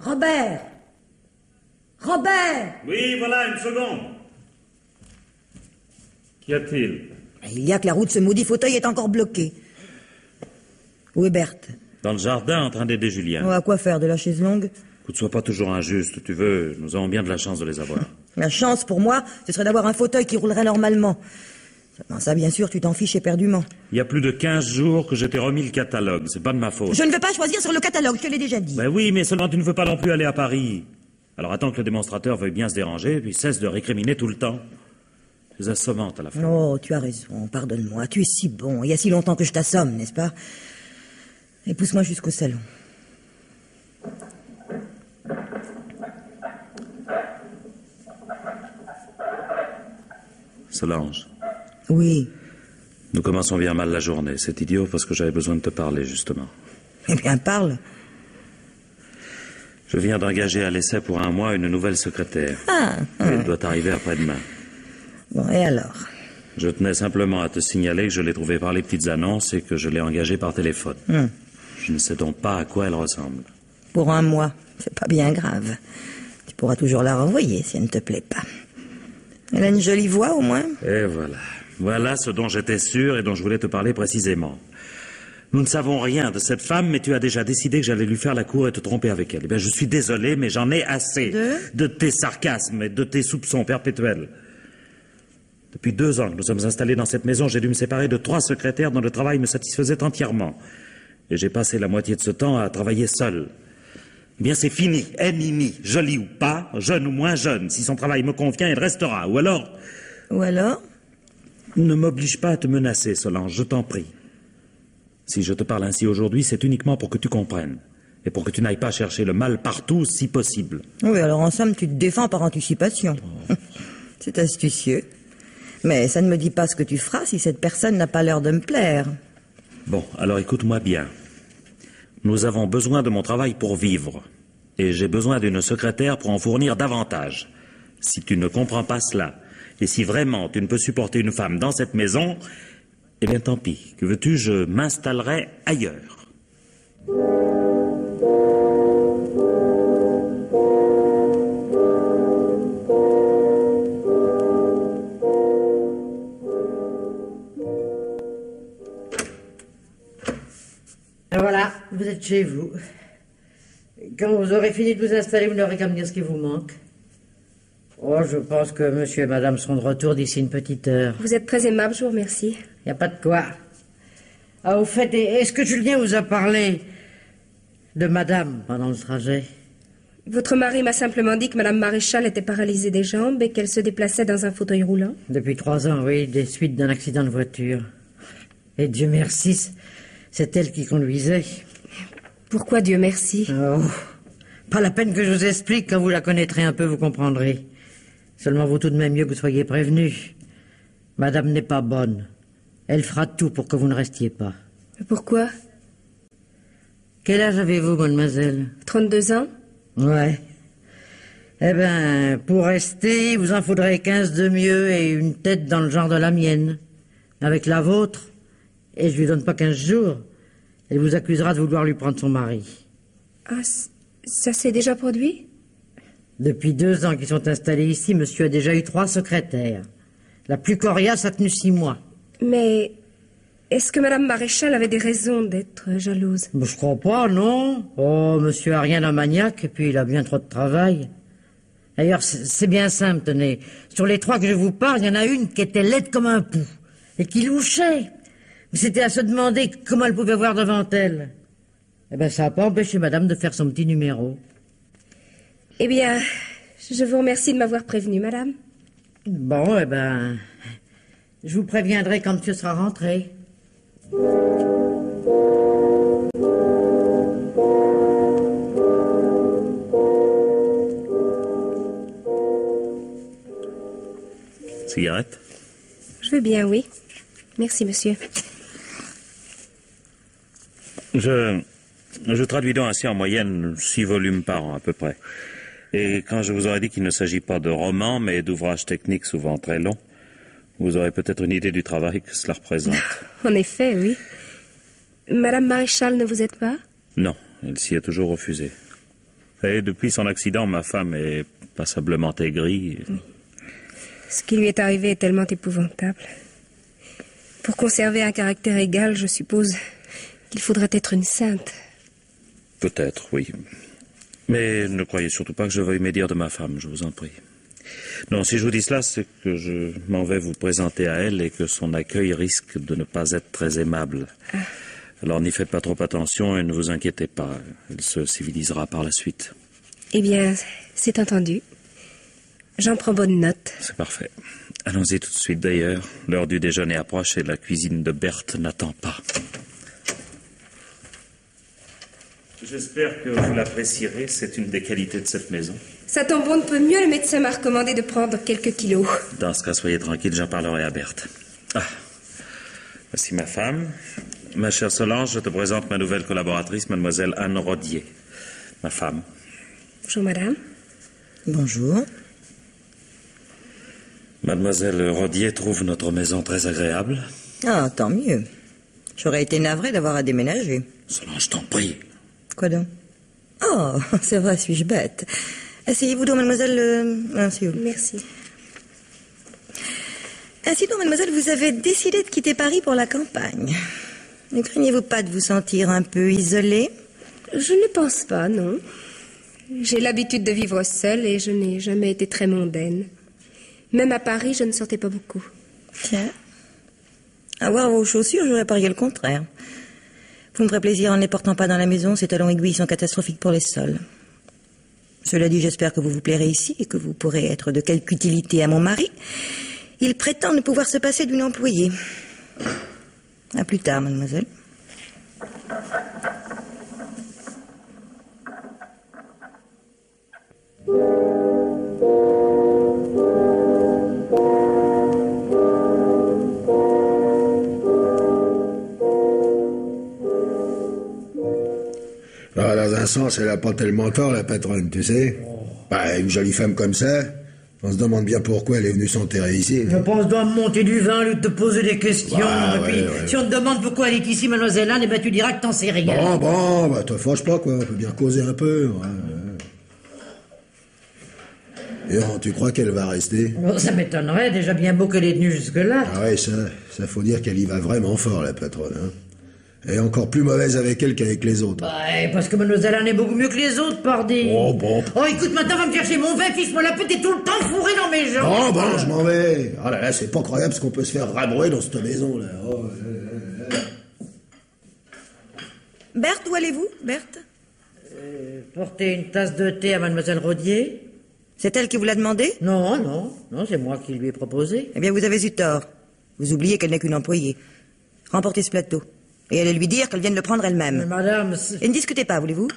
Robert! Robert! Oui, voilà, une seconde. Qu'y a-t-il? Il y a que la roue de ce maudit fauteuil est encore bloquée. Où est Berthe? Dans le jardin, en train d'aider Julien. Oh, à quoi faire, de la chaise longue? Écoute, sois pas toujours injuste, tu veux. Nous avons bien de la chance de les avoir. La chance, pour moi, ce serait d'avoir un fauteuil qui roulerait normalement. Ça, bien sûr, tu t'en fiches éperdument. Il y a plus de 15 jours que je t'ai remis le catalogue. C'est pas de ma faute. Je ne veux pas choisir sur le catalogue, je te l'ai déjà dit. Ben oui, mais seulement tu ne veux pas non plus aller à Paris. Alors attends que le démonstrateur veuille bien se déranger, puis cesse de récriminer tout le temps. Tu es assommante à la fin. Oh, tu as raison, pardonne-moi. Tu es si bon. Il y a si longtemps que je t'assomme, n'est-ce pas? Et pousse-moi jusqu'au salon. Solange. Oui. Nous commençons bien mal la journée. C'est idiot parce que j'avais besoin de te parler, justement. Eh bien, parle. Je viens d'engager à l'essai pour 1 mois une nouvelle secrétaire. Elle doit arriver après-demain. Bon, et alors? Je tenais simplement à te signaler que je l'ai trouvée par les petites annonces et que je l'ai engagée par téléphone. Je ne sais donc pas à quoi elle ressemble. Pour 1 mois, c'est pas bien grave. Tu pourras toujours la renvoyer si elle ne te plaît pas. Elle a une jolie voix, au moins. Et voilà. Voilà ce dont j'étais sûr et dont je voulais te parler précisément. Nous ne savons rien de cette femme, mais tu as déjà décidé que j'allais lui faire la cour et te tromper avec elle. Eh bien, je suis désolé, mais j'en ai assez de tes sarcasmes et de tes soupçons perpétuels. Depuis 2 ans que nous sommes installés dans cette maison, j'ai dû me séparer de 3 secrétaires dont le travail me satisfaisait entièrement. Et j'ai passé la moitié de ce temps à travailler seul. Eh bien, c'est fini. Mimi, jolie ou pas, jeune ou moins jeune. Si son travail me convient, il restera. Ou alors... Ou alors? Ne m'oblige pas à te menacer, Solange, je t'en prie. Si je te parle ainsi aujourd'hui, c'est uniquement pour que tu comprennes. Et pour que tu n'ailles pas chercher le mal partout, si possible. Oui, alors en somme, tu te défends par anticipation. C'est astucieux. Mais ça ne me dit pas ce que tu feras si cette personne n'a pas l'air de me plaire. Bon, alors écoute-moi bien. Nous avons besoin de mon travail pour vivre. Et j'ai besoin d'une secrétaire pour en fournir davantage. Si tu ne comprends pas cela, et si vraiment tu ne peux supporter une femme dans cette maison, eh bien tant pis. Que veux-tu, je m'installerai ailleurs. Voilà, vous êtes chez vous. Quand vous aurez fini de vous installer, vous n'aurez qu'à me dire ce qui vous manque. Oh, je pense que monsieur et madame seront de retour d'ici une petite heure. Vous êtes très aimable, je vous remercie. Il n'y a pas de quoi. Ah, au fait, est-ce que Julien vous a parlé de madame pendant le trajet? Votre mari m'a simplement dit que madame Maréchal était paralysée des jambes et qu'elle se déplaçait dans un fauteuil roulant. Depuis 3 ans, oui, des suites d'un accident de voiture. Et Dieu merci, c'est elle qui conduisait. Pourquoi Dieu merci? Oh, pas la peine que je vous explique. Quand vous la connaîtrez un peu, vous comprendrez. Seulement vaut tout de même mieux que vous soyez prévenus. Madame n'est pas bonne. Elle fera tout pour que vous ne restiez pas. Pourquoi? Quel âge avez-vous, mademoiselle? 32 ans. Ouais. Eh ben, pour rester, vous en faudrait 15 de mieux et une tête dans le genre de la mienne. Avec la vôtre, et je lui donne pas 15 jours, elle vous accusera de vouloir lui prendre son mari. Ah, ça s'est déjà produit? Depuis 2 ans qu'ils sont installés ici, monsieur a déjà eu 3 secrétaires. La plus coriace a tenu 6 mois. Mais est-ce que madame Maréchal avait des raisons d'être jalouse? Je crois pas, non. Oh, monsieur a rien d'un maniaque, et puis il a bien trop de travail. D'ailleurs, c'est bien simple, tenez. Sur les 3 que je vous parle, il y en a une qui était laide comme un pou, et qui louchait. Mais c'était à se demander comment elle pouvait voir devant elle. Eh ben, ça n'a pas empêché madame de faire son petit numéro. Eh bien, je vous remercie de m'avoir prévenu, madame. Bon, eh ben, je vous préviendrai quand monsieur sera rentré. Cigarette? Je veux bien, oui. Merci, monsieur. Je traduis donc ainsi en moyenne 6 volumes par an, à peu près. Et quand je vous aurais dit qu'il ne s'agit pas de romans, mais d'ouvrages techniques souvent très longs, vous aurez peut-être une idée du travail que cela représente. En effet, oui. Madame Maréchal ne vous aide pas? Non, elle s'y est toujours refusée. Et depuis son accident, ma femme est passablement aigrie. Ce qui lui est arrivé est tellement épouvantable. Pour conserver un caractère égal, je suppose qu'il faudrait être une sainte. Peut-être, oui. Mais ne croyez surtout pas que je veuille médire de ma femme, je vous en prie. Non, si je vous dis cela, c'est que je m'en vais vous présenter à elle et que son accueil risque de ne pas être très aimable. Alors n'y faites pas trop attention et ne vous inquiétez pas. Elle se civilisera par la suite. Eh bien, c'est entendu. J'en prends bonne note. C'est parfait. Allons-y tout de suite d'ailleurs. L'heure du déjeuner approche et la cuisine de Berthe n'attend pas. J'espère que vous l'apprécierez. C'est une des qualités de cette maison. Ça tombe bon de peu mieux. Le médecin m'a recommandé de prendre quelques kilos. Dans ce cas, soyez tranquille, j'en parlerai à Berthe. Ah, voici ma femme. Ma chère Solange, je te présente ma nouvelle collaboratrice, mademoiselle Anne Rodier. Ma femme. Bonjour, madame. Bonjour. Mademoiselle Rodier trouve notre maison très agréable. Ah, tant mieux. J'aurais été navrée d'avoir à déménager. Solange, t'en prie. Quoi donc? Oh, c'est vrai, suis-je bête. Asseyez-vous donc, mademoiselle... Merci. Ainsi donc, mademoiselle, vous avez décidé de quitter Paris pour la campagne. Ne craignez-vous pas de vous sentir un peu isolée? Je ne pense pas, non. J'ai l'habitude de vivre seule et je n'ai jamais été très mondaine. Même à Paris, je ne sortais pas beaucoup. Tiens. À voir vos chaussures, j'aurais parié le contraire. Vous me ferez plaisir en ne les portant pas dans la maison, ces talons aiguilles sont catastrophiques pour les sols. Cela dit, j'espère que vous vous plairez ici et que vous pourrez être de quelque utilité à mon mari. Il prétend ne pouvoir se passer d'une employée. À plus tard, mademoiselle. Ah, dans un sens, elle a pas tellement tort, la patronne, tu sais. Bah, une jolie femme comme ça, on se demande bien pourquoi elle est venue s'enterrer ici. Je pense doit me monter du vin, lui, de te poser des questions. Et puis, si on te demande pourquoi elle est ici, mademoiselle Anne, eh ben, tu diras que t'en sais rien. Bon, bah, te fâche pas, quoi. On peut bien causer un peu. Ouais. Et tu crois qu'elle va rester? Bon, ça m'étonnerait, déjà bien beau qu'elle est venue jusque-là. Ah ouais, ça faut dire qu'elle y va vraiment fort, la patronne, hein. Elle est encore plus mauvaise avec elle qu'avec les autres. Bah, parce que mademoiselle Anne est beaucoup mieux que les autres, pardi. Oh, bon. Oh, écoute, maintenant, va me chercher mon vin, fiche-moi la pute, t'es tout le temps fourré dans mes jambes. Bon, je m'en vais. Oh là là, c'est pas croyable ce qu'on peut se faire rabrouer dans cette maison, là. Oh, Berthe, où allez-vous, Berthe? Porter une tasse de thé à mademoiselle Rodier? C'est elle qui vous l'a demandé? Non, c'est moi qui lui ai proposé. Eh bien, vous avez eu tort. Vous oubliez qu'elle n'est qu'une employée. Remportez ce plateau. Et allez lui dire qu'elle vienne le prendre elle-même. Mais madame... Et ne discutez pas, voulez-vous?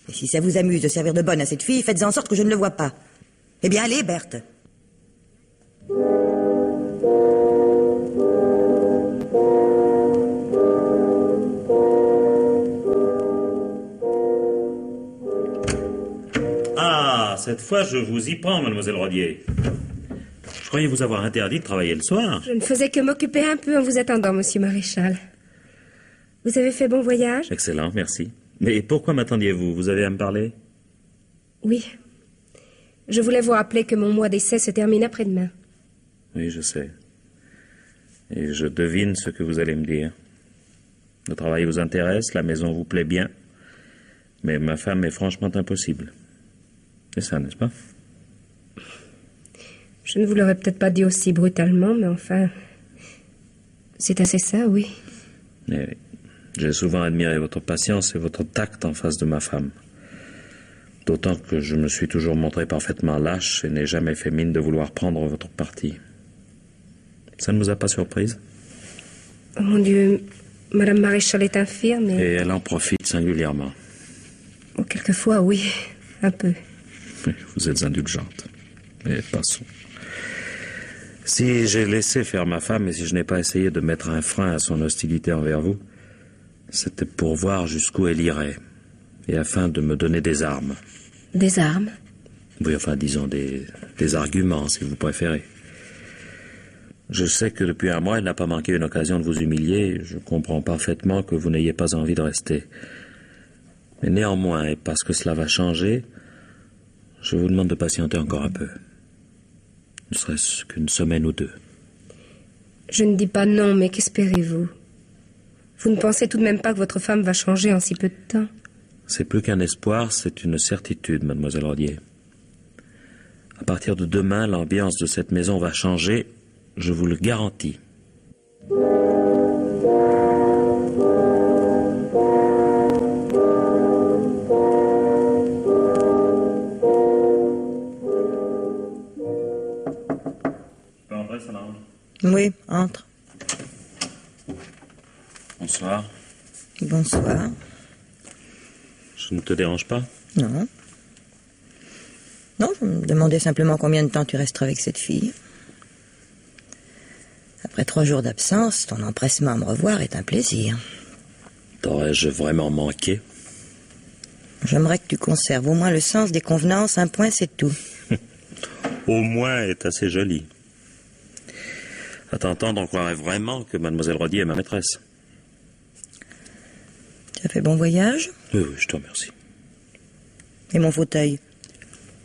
Et si ça vous amuse de servir de bonne à cette fille, faites en sorte que je ne le vois pas. Eh bien, allez, Berthe. Ah, cette fois, je vous y prends, mademoiselle Rodier. Je croyais vous avoir interdit de travailler le soir. Je ne faisais que m'occuper un peu en vous attendant, monsieur Maréchal. Vous avez fait bon voyage? Excellent, merci. Mais pourquoi m'attendiez-vous? Vous avez à me parler? Oui. Je voulais vous rappeler que mon mois d'essai se termine après-demain. Oui, je sais. Et je devine ce que vous allez me dire. Le travail vous intéresse, la maison vous plaît bien, mais ma femme est franchement impossible. C'est ça, n'est-ce pas? Je ne vous l'aurais peut-être pas dit aussi brutalement, mais enfin... C'est assez ça, oui. Mais j'ai souvent admiré votre patience et votre tact en face de ma femme. D'autant que je me suis toujours montré parfaitement lâche et n'ai jamais fait mine de vouloir prendre votre parti. Ça ne vous a pas surprise? Oh mon Dieu, Madame Maréchal est infirme Et elle en profite singulièrement. Oh, quelquefois, oui, un peu. Vous êtes indulgente. Mais passons. Si j'ai laissé faire ma femme et si je n'ai pas essayé de mettre un frein à son hostilité envers vous, c'était pour voir jusqu'où elle irait, et afin de me donner des armes. Des armes? Oui, enfin, disons des arguments, si vous préférez. Je sais que depuis un mois, elle n'a pas manqué une occasion de vous humilier. Je comprends parfaitement que vous n'ayez pas envie de rester. Mais néanmoins, et parce que cela va changer, je vous demande de patienter encore un peu. Ne serait-ce qu'une semaine ou deux. Je ne dis pas non, mais qu'espérez-vous? Vous ne pensez tout de même pas que votre femme va changer en si peu de temps? C'est plus qu'un espoir, c'est une certitude, mademoiselle Rodier. À partir de demain, l'ambiance de cette maison va changer, je vous le garantis. Oui, entre. Bonsoir. Bonsoir. Je ne te dérange pas? Non. Non, je me demandais simplement combien de temps tu resteras avec cette fille. Après 3 jours d'absence, ton empressement à me revoir est un plaisir. T'aurais-je vraiment manqué? J'aimerais que tu conserves au moins le sens des convenances, un point c'est tout. Au moins est assez joli. À t'entendre, on croirait vraiment que mademoiselle Rodier est ma maîtresse. Tu as fait bon voyage? Oui, je te remercie. Et mon fauteuil?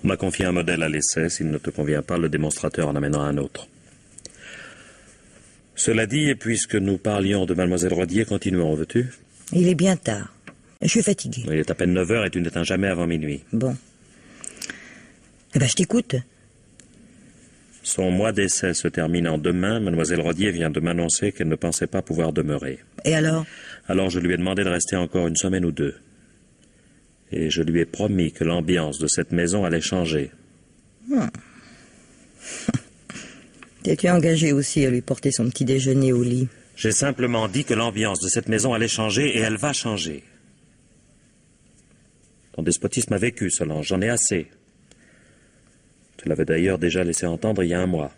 On m'a confié un modèle à l'essai. S'il ne te convient pas, le démonstrateur en amènera un autre. Cela dit, et puisque nous parlions de mademoiselle Rodier, continuons, veux-tu? Il est bien tard. Je suis fatiguée. Il est à peine 9 heures et tu n'éteins jamais avant minuit. Bon. Eh ben, je t'écoute. Son mois d'essai se terminant demain, mademoiselle Rodier vient de m'annoncer qu'elle ne pensait pas pouvoir demeurer. Et alors? Alors je lui ai demandé de rester encore une semaine ou deux. Et je lui ai promis que l'ambiance de cette maison allait changer. T'es-tu engagé aussi à lui porter son petit déjeuner au lit? J'ai simplement dit que l'ambiance de cette maison allait changer et elle va changer. Ton despotisme a vécu, Solange, j'en ai assez. Tu l'avais d'ailleurs déjà laissé entendre il y a 1 mois.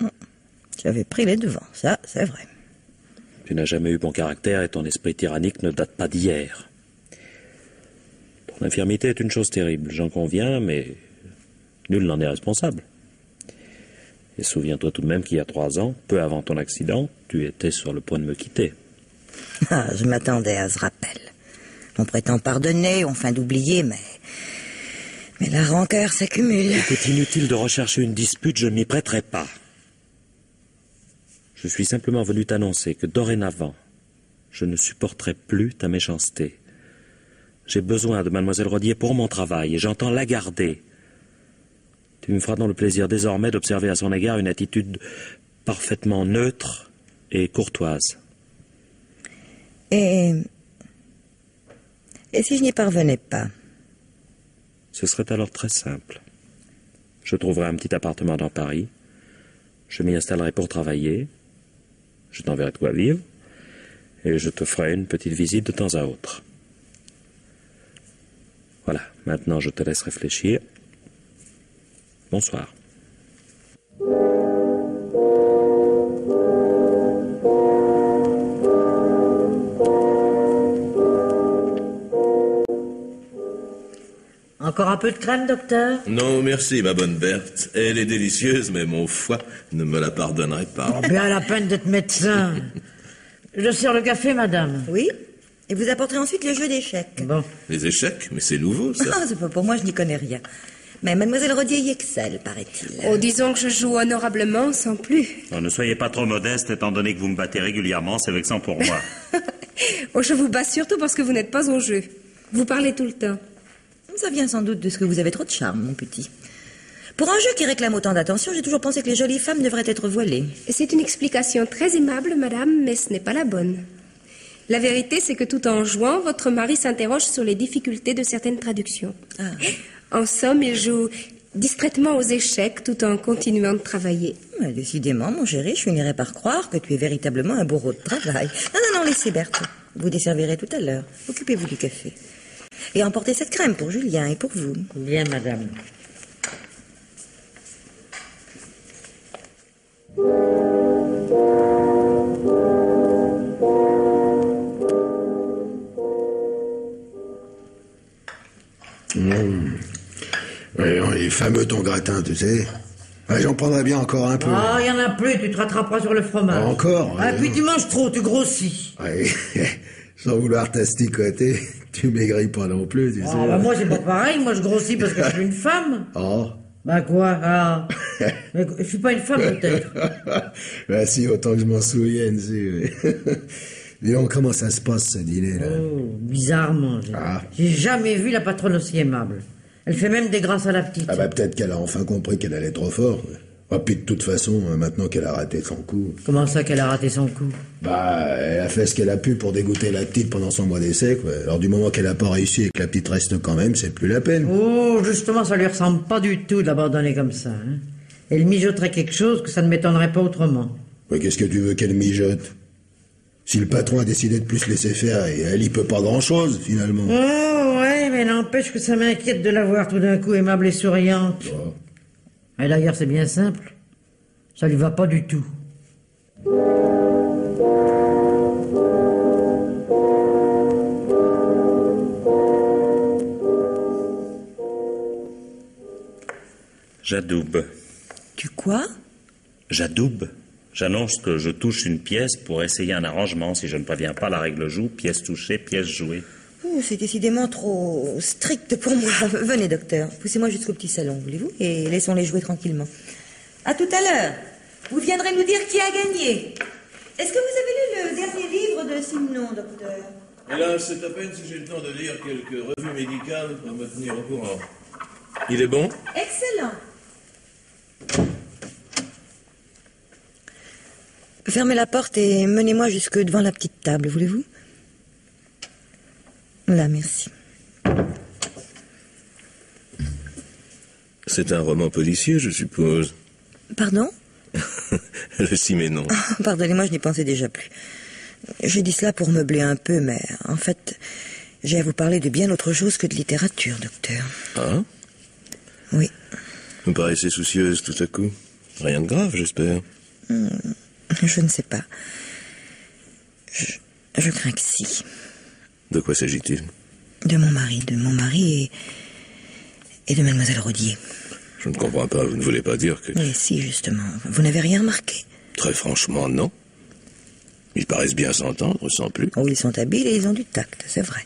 Tu avais pris les devants, ça, c'est vrai. Tu n'as jamais eu bon caractère et ton esprit tyrannique ne date pas d'hier. Ton infirmité est une chose terrible, j'en conviens, mais nul n'en est responsable. Et souviens-toi tout de même qu'il y a 3 ans, peu avant ton accident, tu étais sur le point de me quitter. Ah, je m'attendais à ce rappel. On prétend pardonner, on feint d'oublier, mais la rancœur s'accumule. Écoute, inutile de rechercher une dispute, je ne m'y prêterai pas. Je suis simplement venu t'annoncer que dorénavant, je ne supporterai plus ta méchanceté. J'ai besoin de mademoiselle Rodier pour mon travail et j'entends la garder. Tu me feras donc le plaisir désormais d'observer à son égard une attitude parfaitement neutre et courtoise. Et si je n'y parvenais pas? Ce serait alors très simple. Je trouverai un petit appartement dans Paris. Je m'y installerai pour travailler. Je t'enverrai de quoi vivre. Et je te ferai une petite visite de temps à autre. Voilà, maintenant je te laisse réfléchir. Bonsoir. Encore un peu de crème, docteur? Non, merci, ma bonne Berthe. Elle est délicieuse, mais mon foie ne me la pardonnerait pas. Oh, bien la peine d'être médecin. Je sers le café, madame. Oui. Et vous apporterez ensuite le jeu d'échecs. Bon. Les échecs? Mais c'est nouveau, ça. Ah, c'est pas pour moi, je n'y connais rien. Mais mademoiselle Rodier y excelle, paraît-il. Oh, disons que je joue honorablement, sans plus. Oh, ne soyez pas trop modeste, étant donné que vous me battez régulièrement, c'est vexant pour moi. Oh, je vous bats surtout parce que vous n'êtes pas au jeu. Vous parlez tout le temps. Ça vient sans doute de ce que vous avez trop de charme, mon petit. Pour un jeu qui réclame autant d'attention, j'ai toujours pensé que les jolies femmes devraient être voilées. C'est une explication très aimable, madame, mais ce n'est pas la bonne. La vérité, c'est que tout en jouant, votre mari s'interroge sur les difficultés de certaines traductions. Ah. En somme, il joue distraitement aux échecs tout en continuant de travailler. Mais décidément, mon chéri, je finirai par croire que tu es véritablement un bourreau de travail. Non, laissez Berthe. Vous desservirez tout à l'heure. Occupez-vous du café. Et emportez cette crème pour Julien et pour vous. Bien, madame. Il est fameux ton gratin, tu sais. Ouais, j'en prendrais bien encore un peu. Ah, il y en a plus, tu te rattraperas sur le fromage. Encore? Ah, puis tu manges trop, tu grossis. Ouais. Sans vouloir t'asticoter, tu maigris pas non plus, tu sais. Ah, bah moi, c'est pas pareil. Moi, je grossis parce que je suis une femme. Oh. Bah quoi? Ah. Mais je suis pas une femme, peut-être. Bah si, autant que je m'en souvienne, si. Oui. Dis-donc, comment ça se passe, ce dîner, là? Oh, bizarrement. J'ai jamais vu la patronne aussi aimable. Elle fait même des grâces à la petite. Ah bah peut-être qu'elle a enfin compris qu'elle allait trop fort. Ah, puis de toute façon, maintenant qu'elle a raté son coup... Comment ça qu'elle a raté son coup? Bah, elle a fait ce qu'elle a pu pour dégoûter la petite pendant son mois d'essai, quoi. Alors du moment qu'elle a pas réussi et que la petite reste quand même, c'est plus la peine. Oh, justement, ça lui ressemble pas du tout de l'abandonner comme ça. Hein. Elle mijoterait quelque chose que ça ne m'étonnerait pas autrement. Mais qu'est-ce que tu veux qu'elle mijote? Si le patron a décidé de plus laisser faire, et elle y peut pas grand-chose, finalement. Oh, ouais, mais n'empêche que ça m'inquiète de la voir tout d'un coup aimable et souriante. Oh. Et d'ailleurs, c'est bien simple. Ça lui va pas du tout. J'adoube. Tu quoi? J'adoube. J'annonce que je touche une pièce pour essayer un arrangement. Si je ne préviens pas, la règle joue. Pièce touchée, pièce jouée. Oh, c'est décidément trop strict pour moi. Venez, docteur. Poussez-moi jusqu'au petit salon, voulez-vous? Et laissons-les jouer tranquillement. À tout à l'heure. Vous viendrez nous dire qui a gagné. Est-ce que vous avez lu le dernier livre de Simon, docteur? Hélas, c'est à peine si j'ai le temps de lire quelques revues médicales pour me tenir au courant. Il est bon? Excellent. Fermez la porte et menez-moi jusque devant la petite table, voulez-vous? Là, merci. C'est un roman policier, je suppose. Pardon? Le Siménon. Oh, pardonnez-moi, je n'y pensais déjà plus. J'ai dit cela pour meubler un peu, mais en fait, j'ai à vous parler de bien autre chose que de littérature, docteur. Ah? Oui. Vous paraissez soucieuse tout à coup. Rien de grave, j'espère. Je ne sais pas. Je crains que si. De quoi s'agit-il? De mon mari et de mademoiselle Rodier. Je ne comprends pas, vous ne voulez pas dire que... Mais si, justement. Vous n'avez rien remarqué? Très franchement, non. Ils paraissent bien s'entendre, sans plus. Oh, ils sont habiles et ils ont du tact, c'est vrai.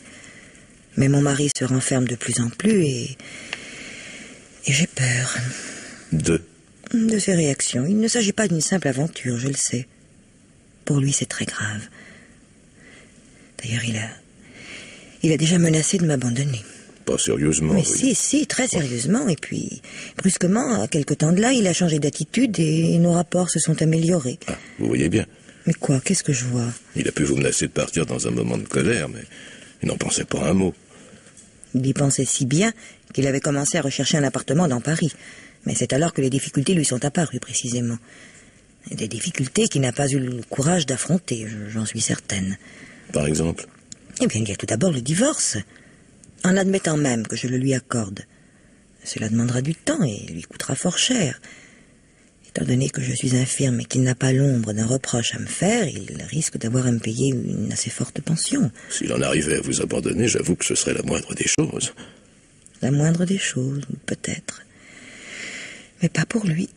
Mais mon mari se renferme de plus en plus et j'ai peur. De ses réactions. Il ne s'agit pas d'une simple aventure, je le sais. Pour lui, c'est très grave. D'ailleurs, il a déjà menacé de m'abandonner. Pas sérieusement? Mais oui. si, très sérieusement. Et puis, brusquement, à quelque temps de là, il a changé d'attitude et nos rapports se sont améliorés. Ah, vous voyez bien. Mais quoi? Qu'est-ce que je vois? Il a pu vous menacer de partir dans un moment de colère, mais il n'en pensait pas un mot. Il y pensait si bien qu'il avait commencé à rechercher un appartement dans Paris. Mais c'est alors que les difficultés lui sont apparues, précisément. Des difficultés qu'il n'a pas eu le courage d'affronter, j'en suis certaine. Par exemple? Eh bien, il y a tout d'abord le divorce. En admettant même que je le lui accorde. Cela demandera du temps et lui coûtera fort cher. Étant donné que je suis infirme et qu'il n'a pas l'ombre d'un reproche à me faire, il risque d'avoir à me payer une assez forte pension. S'il en arrivait à vous abandonner, j'avoue que ce serait la moindre des choses. La moindre des choses, peut-être. Mais pas pour lui.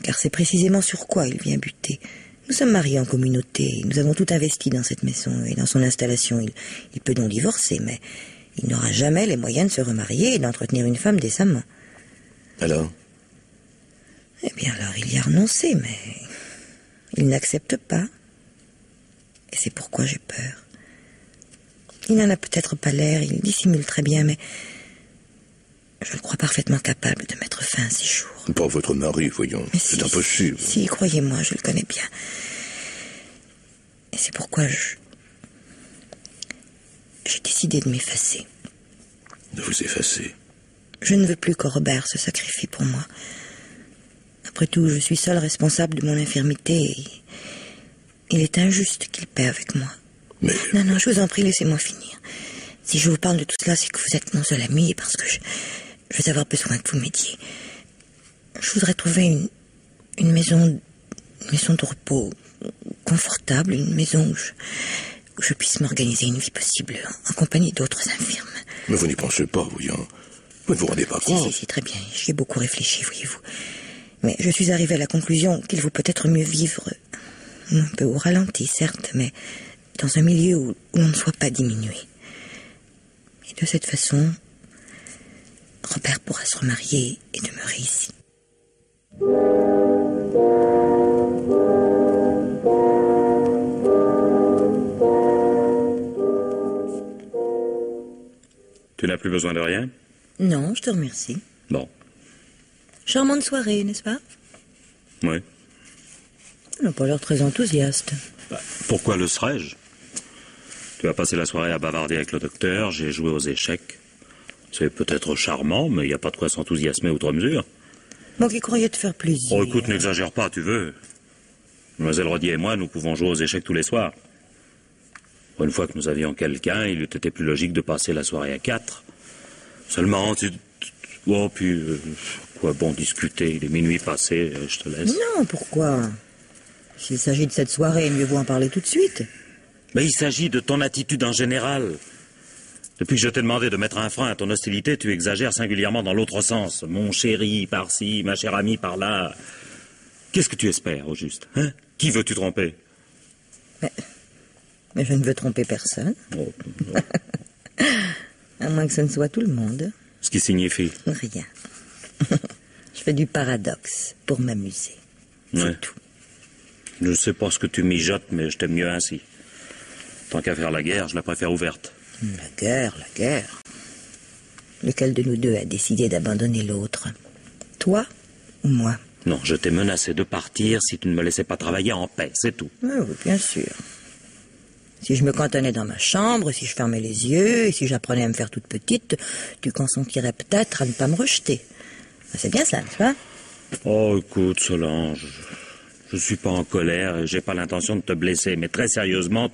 Car c'est précisément sur quoi il vient buter. Nous sommes mariés en communauté, nous avons tout investi dans cette maison et dans son installation. Il peut donc divorcer, mais il n'aura jamais les moyens de se remarier et d'entretenir une femme décemment. Alors? Eh bien alors il y a renoncé, mais il n'accepte pas. Et c'est pourquoi j'ai peur. Il n'en a peut-être pas l'air, il dissimule très bien, mais je le crois parfaitement capable de mettre fin à 6 jours. Pas votre mari, voyons. C'est impossible. Si, croyez-moi, je le connais bien. Et c'est pourquoi j'ai décidé de m'effacer. De vous effacer? Je ne veux plus que Robert se sacrifie pour moi. Après tout, je suis seule responsable de mon infirmité et il est injuste qu'il paie avec moi. Mais... Non, je vous en prie, laissez-moi finir. Si je vous parle de tout cela, c'est que vous êtes mon seul ami et parce que je vais avoir besoin que vous m'aidiez. Je voudrais trouver une maison de repos confortable, une maison où je puisse m'organiser une vie possible en compagnie d'autres infirmes. Mais vous n'y pensez pas, voyons. Vous ne vous rendez pas compte? Si, très bien. J'y ai beaucoup réfléchi, voyez-vous. Mais je suis arrivée à la conclusion qu'il vaut peut-être mieux vivre un peu au ralenti, certes, mais dans un milieu où on ne soit pas diminué. Et de cette façon, Robert pourra se remarier et demeurer ici. Tu n'as plus besoin de rien? Non, je te remercie. Bon. Charmante soirée, n'est-ce pas? Oui. Tu n'as pas l'air très enthousiaste. Pourquoi le serais-je? Tu as passé la soirée à bavarder avec le docteur, j'ai joué aux échecs. C'est peut-être charmant, mais il n'y a pas de quoi s'enthousiasmer outre mesure. Moi qui croyais te faire plaisir. Oh, écoute, n'exagère pas, tu veux. Mademoiselle Rodier et moi, nous pouvons jouer aux échecs tous les soirs. Une fois que nous avions quelqu'un, il eût été plus logique de passer la soirée à 4. Seulement, oh, puis, quoi bon discuter, il est minuit passé, je te laisse. Non, pourquoi? S'il s'agit de cette soirée, mieux vaut en parler tout de suite. Mais il s'agit de ton attitude en général. Depuis que je t'ai demandé de mettre un frein à ton hostilité, tu exagères singulièrement dans l'autre sens. Mon chéri par-ci, ma chère amie par-là. Qu'est-ce que tu espères, au juste, hein? Qui veux-tu tromper? Mais je ne veux tromper personne. Oh. À moins que ce ne soit tout le monde. Ce qui signifie? Rien. Je fais du paradoxe pour m'amuser. C'est Ouais. tout. Je ne sais pas ce que tu mijotes, mais je t'aime mieux ainsi. Tant qu'à faire la guerre, je la préfère ouverte. La guerre. Lequel de nous deux a décidé d'abandonner l'autre? Toi ou moi? Non, je t'ai menacé de partir si tu ne me laissais pas travailler en paix, c'est tout. Oui, bien sûr. Si je me cantonnais dans ma chambre, si je fermais les yeux, et si j'apprenais à me faire toute petite, tu consentirais peut-être à ne pas me rejeter. C'est bien ça, n'est-ce pas? Oh, écoute, Solange, je suis pas en colère et j'ai pas l'intention de te blesser, mais très sérieusement,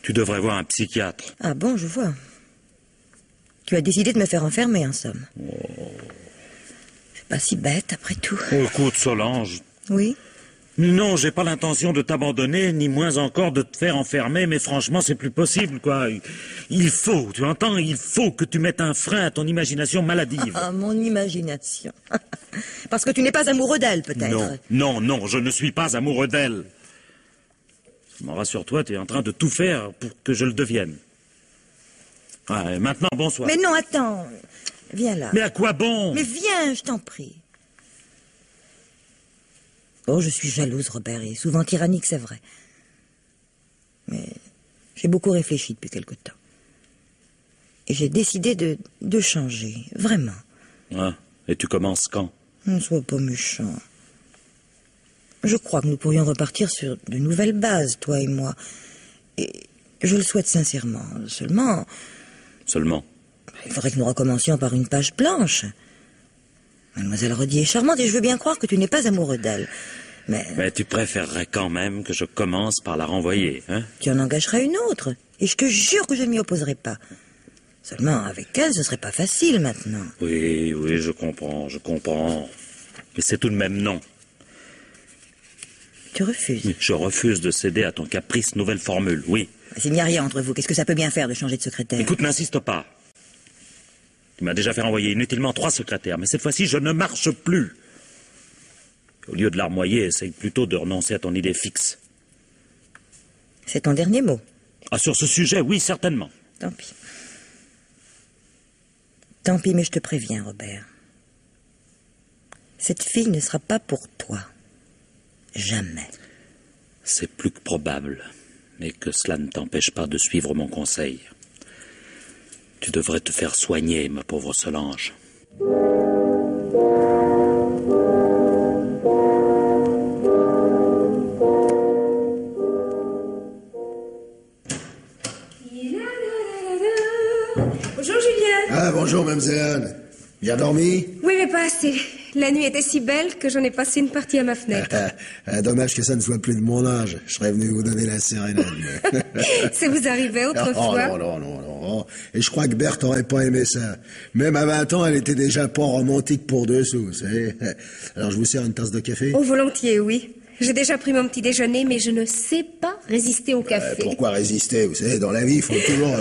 tu devrais voir un psychiatre. Ah bon, je vois. Tu as décidé de me faire enfermer, en somme. C'est pas si bête, après tout. Oh, écoute, Solange. Oui? Non, j'ai pas l'intention de t'abandonner, ni moins encore de te faire enfermer, mais franchement, c'est plus possible, quoi. Il faut, tu entends, il faut que tu mettes un frein à ton imagination maladive. Ah, mon imagination. Parce que tu n'es pas amoureux d'elle, peut-être. Non, je ne suis pas amoureux d'elle. M'en rassure-toi, tu es en train de tout faire pour que je le devienne. Ah, et maintenant, bonsoir. Mais non, attends. Viens là. Mais à quoi bon? Mais viens, je t'en prie. Oh, je suis jalouse, Robert, et souvent tyrannique, c'est vrai. Mais j'ai beaucoup réfléchi depuis quelque temps. Et j'ai décidé de changer, vraiment. Ah, et tu commences quand? Ne sois pas méchant. Je crois que nous pourrions repartir sur de nouvelles bases, toi et moi. Et je le souhaite sincèrement. Seulement, il faudrait que nous recommencions par une page blanche. Mademoiselle Rodier est charmante et je veux bien croire que tu n'es pas amoureux d'elle. Mais tu préférerais quand même que je commence par la renvoyer, hein? tu en engageras une autre. Et je te jure que je ne m'y opposerai pas. Seulement, avec elle, ce serait pas facile maintenant. Oui, je comprends. Mais c'est tout de même non. Tu refuses. Je refuse de céder à ton caprice nouvelle formule, oui. S'il n'y a rien entre vous, qu'est-ce que ça peut bien faire de changer de secrétaire? Écoute, n'insiste pas. Tu m'as déjà fait renvoyer inutilement 3 secrétaires, mais cette fois-ci, je ne marche plus. Au lieu de larmoyer, essaye plutôt de renoncer à ton idée fixe. C'est ton dernier mot. Ah, sur ce sujet, oui, certainement. Tant pis. Tant pis, mais je te préviens, Robert. Cette fille ne sera pas pour toi. Jamais. C'est plus que probable, mais que cela ne t'empêche pas de suivre mon conseil. Tu devrais te faire soigner, ma pauvre Solange. Bonjour Julien. Ah, bonjour, mademoiselle Anne. Bien dormi? Oui, mais pas assez. La nuit était si belle que j'en ai passé une partie à ma fenêtre. Dommage que ça ne soit plus de mon âge. Je serais venu vous donner la sérénade. Ça vous arrivait autrefois? Oh, non. Et je crois que Berthe aurait pas aimé ça. Même à 20 ans, elle était déjà pas romantique pour dessous, vous savez. Alors, je vous sers une tasse de café? Oh, volontiers, oui. J'ai déjà pris mon petit déjeuner, mais je ne sais pas résister au café. Pourquoi résister? Vous savez, dans la vie, il faut toujours...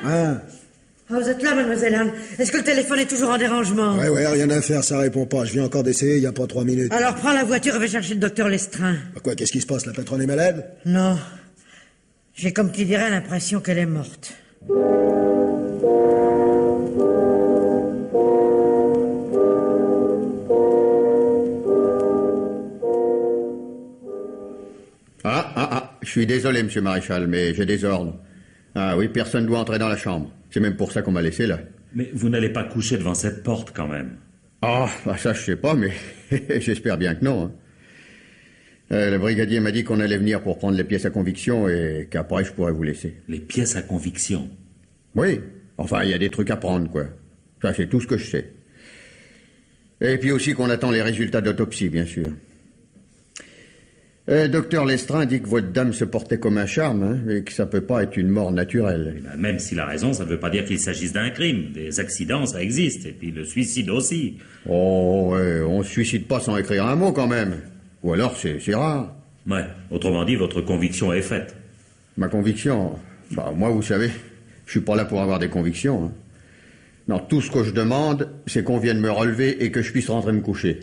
Hein? Ah, vous êtes là, mademoiselle Anne. Est-ce que le téléphone est toujours en dérangement? Ouais, rien à faire, ça répond pas. Je viens encore d'essayer, il y a pas 3 minutes. Alors prends la voiture et va chercher le docteur Lestrin. Quoi, qu'est-ce qui se passe? La patronne est malade? Non. J'ai comme qui dirait l'impression qu'elle est morte. Je suis désolé, monsieur Maréchal, mais j'ai des ordres. Ah oui, personne ne doit entrer dans la chambre. C'est même pour ça qu'on m'a laissé là. Mais vous n'allez pas coucher devant cette porte, quand même. Ah, bah ça je sais pas, mais j'espère bien que non. Hein. Le brigadier m'a dit qu'on allait venir pour prendre les pièces à conviction et qu'après je pourrais vous laisser. Les pièces à conviction? Oui, enfin il y a des trucs à prendre, quoi. Ça c'est tout ce que je sais. Et puis aussi qu'on attend les résultats d'autopsie, bien sûr. Docteur Lestrin dit que votre dame se portait comme un charme, hein, et que ça peut pas être une mort naturelle. Eh ben, même s'il a raison, ça ne veut pas dire qu'il s'agisse d'un crime. Des accidents, ça existe, et puis le suicide aussi. Oh, ouais, on se suicide pas sans écrire un mot, quand même. Ou alors, c'est rare. Ouais, autrement dit, votre conviction est faite. Ma conviction? Bah, moi, vous savez, je suis pas là pour avoir des convictions. Hein. Non, tout ce que je demande, c'est qu'on vienne me relever et que je puisse rentrer me coucher.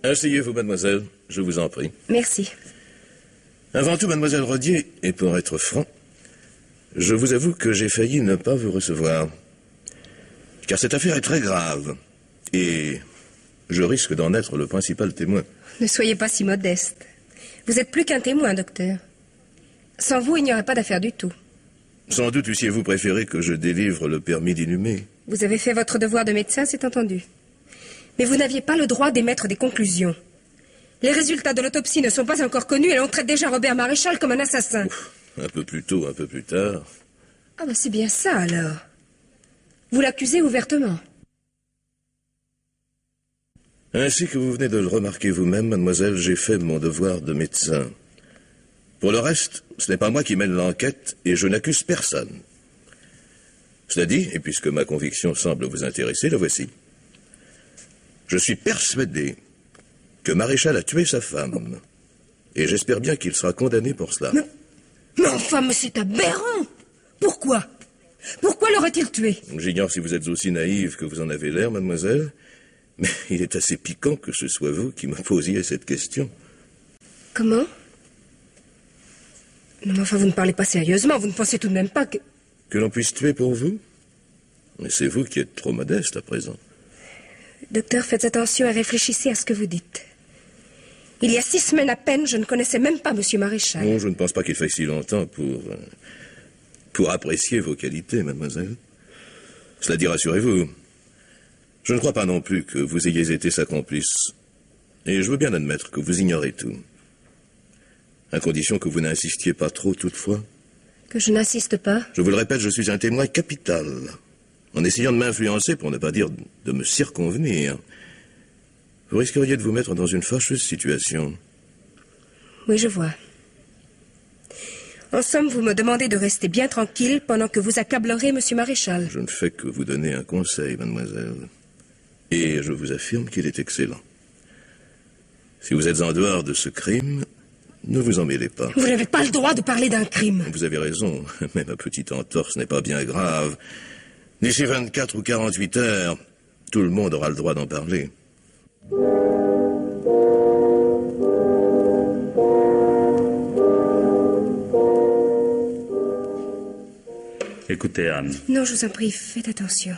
Asseyez-vous, mademoiselle, je vous en prie. Merci. Avant tout, mademoiselle Rodier, et pour être franc, je vous avoue que j'ai failli ne pas vous recevoir. Car cette affaire est très grave, et je risque d'en être le principal témoin. Ne soyez pas si modeste. Vous êtes plus qu'un témoin, docteur. Sans vous, il n'y aurait pas d'affaire du tout. Sans doute eussiez-vous préféré que je délivre le permis d'inhumer. Vous avez fait votre devoir de médecin, c'est entendu. Mais vous n'aviez pas le droit d'émettre des conclusions. Les résultats de l'autopsie ne sont pas encore connus et l'on traite déjà Robert Maréchal comme un assassin. Ouf, un peu plus tôt, un peu plus tard. Ah ben c'est bien ça alors. Vous l'accusez ouvertement. Ainsi que vous venez de le remarquer vous-même, mademoiselle, j'ai fait mon devoir de médecin. Pour le reste, ce n'est pas moi qui mène l'enquête et je n'accuse personne. Cela dit, et puisque ma conviction semble vous intéresser, la voici. Je suis persuadé que Maréchal a tué sa femme. Et j'espère bien qu'il sera condamné pour cela. Mais enfin, mais c'est aberrant. Pourquoi? Pourquoi l'aurait-il tué? J'ignore si vous êtes aussi naïve que vous en avez l'air, mademoiselle. Mais il est assez piquant que ce soit vous qui me posiez cette question. Comment? Non, mais enfin, vous ne parlez pas sérieusement. Vous ne pensez tout de même pas que... Que l'on puisse tuer pour vous? Mais c'est vous qui êtes trop modeste à présent. Docteur, faites attention et réfléchissez à ce que vous dites. Il y a 6 semaines à peine, je ne connaissais même pas Monsieur Maréchal. Non, je ne pense pas qu'il faille si longtemps pour apprécier vos qualités, mademoiselle. Cela dit, rassurez-vous, je ne crois pas non plus que vous ayez été sa complice. Et je veux bien admettre que vous ignorez tout. À condition que vous n'insistiez pas trop, toutefois. Que je n'insiste pas? Je vous le répète, je suis un témoin capital. En essayant de m'influencer, pour ne pas dire de me circonvenir, vous risqueriez de vous mettre dans une fâcheuse situation. Oui, je vois. En somme, vous me demandez de rester bien tranquille pendant que vous accablerez Monsieur Maréchal. Je ne fais que vous donner un conseil, mademoiselle. Et je vous affirme qu'il est excellent. Si vous êtes en dehors de ce crime, ne vous en mêlez pas. Vous n'avez pas le droit de parler d'un crime. Vous avez raison, même un petit entorse n'est pas bien grave. D'ici 24 ou 48 heures, tout le monde aura le droit d'en parler. Écoutez, Anne. Non, je vous en prie, faites attention.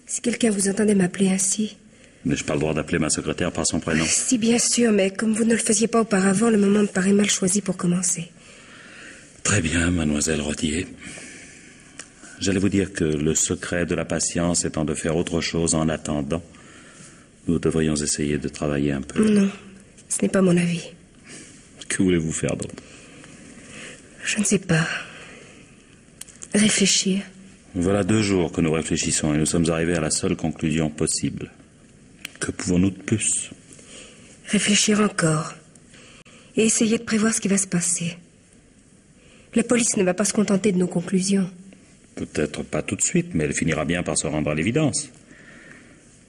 Si quelqu'un vous entendait m'appeler ainsi... N'ai-je pas le droit d'appeler ma secrétaire par son prénom? Si, bien sûr, mais comme vous ne le faisiez pas auparavant, le moment me paraît mal choisi pour commencer. Très bien, mademoiselle Rodier. J'allais vous dire que le secret de la patience étant de faire autre chose en attendant, nous devrions essayer de travailler un peu. Non, ce n'est pas mon avis. Que voulez-vous faire d'autre? Je ne sais pas. Réfléchir. Voilà 2 jours que nous réfléchissons et nous sommes arrivés à la seule conclusion possible. Que pouvons-nous de plus? Réfléchir encore. Et essayer de prévoir ce qui va se passer. La police ne va pas se contenter de nos conclusions. Peut-être pas tout de suite, mais elle finira bien par se rendre à l'évidence.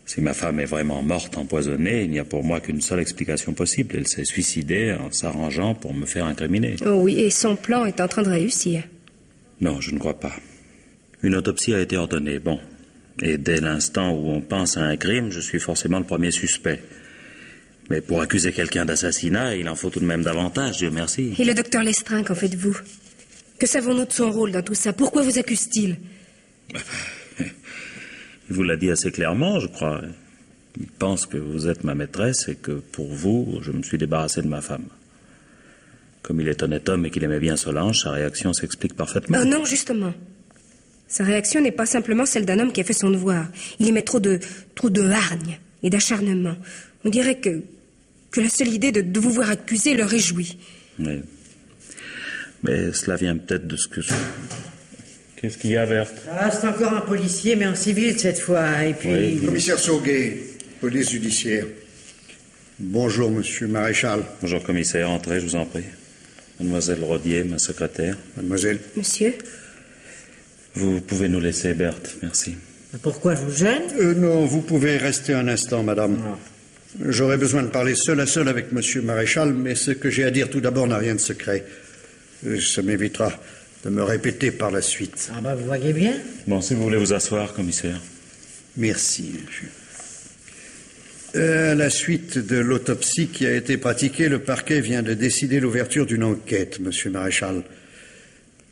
Si ma femme est vraiment morte empoisonnée, il n'y a pour moi qu'une seule explication possible. Elle s'est suicidée en s'arrangeant pour me faire incriminer. Oh oui, et son plan est en train de réussir. Non, je ne crois pas. Une autopsie a été ordonnée, bon. Et dès l'instant où on pense à un crime, je suis forcément le premier suspect. Mais pour accuser quelqu'un d'assassinat, il en faut tout de même davantage, Dieu merci. Et le docteur Lestrin, qu'en faites-vous? Que savons-nous de son rôle dans tout ça? Pourquoi vous accuse-t-il? Il vous l'a dit assez clairement, je crois. Il pense que vous êtes ma maîtresse et que, pour vous, je me suis débarrassé de ma femme. Comme il est honnête homme et qu'il aimait bien Solange, sa réaction s'explique parfaitement. Oh non, justement. Sa réaction n'est pas simplement celle d'un homme qui a fait son devoir. Il émet trop de hargne et d'acharnement. On dirait que la seule idée de vous voir accusé le réjouit. Oui. Mais cela vient peut-être de ce que... Qu'est-ce qu'il y a, Berthe? Ah, c'est encore un policier, mais en civil cette fois. Et puis... Oui. Commissaire Sauguet, police judiciaire. Bonjour, monsieur Maréchal. Bonjour, commissaire. Entrez, je vous en prie. Mademoiselle Rodier, ma secrétaire. Mademoiselle. Monsieur? Vous pouvez nous laisser, Berthe. Merci. Pourquoi je vous gêne? Non, vous pouvez rester un instant, madame. Non. J'aurais besoin de parler seul à seul avec monsieur Maréchal, mais ce que j'ai à dire tout d'abord n'a rien de secret. Ça m'évitera de me répéter par la suite. Ah bah, vous voyez bien. Bon, si vous voulez vous asseoir, commissaire. Merci, monsieur. À la suite de l'autopsie qui a été pratiquée, le parquet vient de décider l'ouverture d'une enquête, monsieur Maréchal,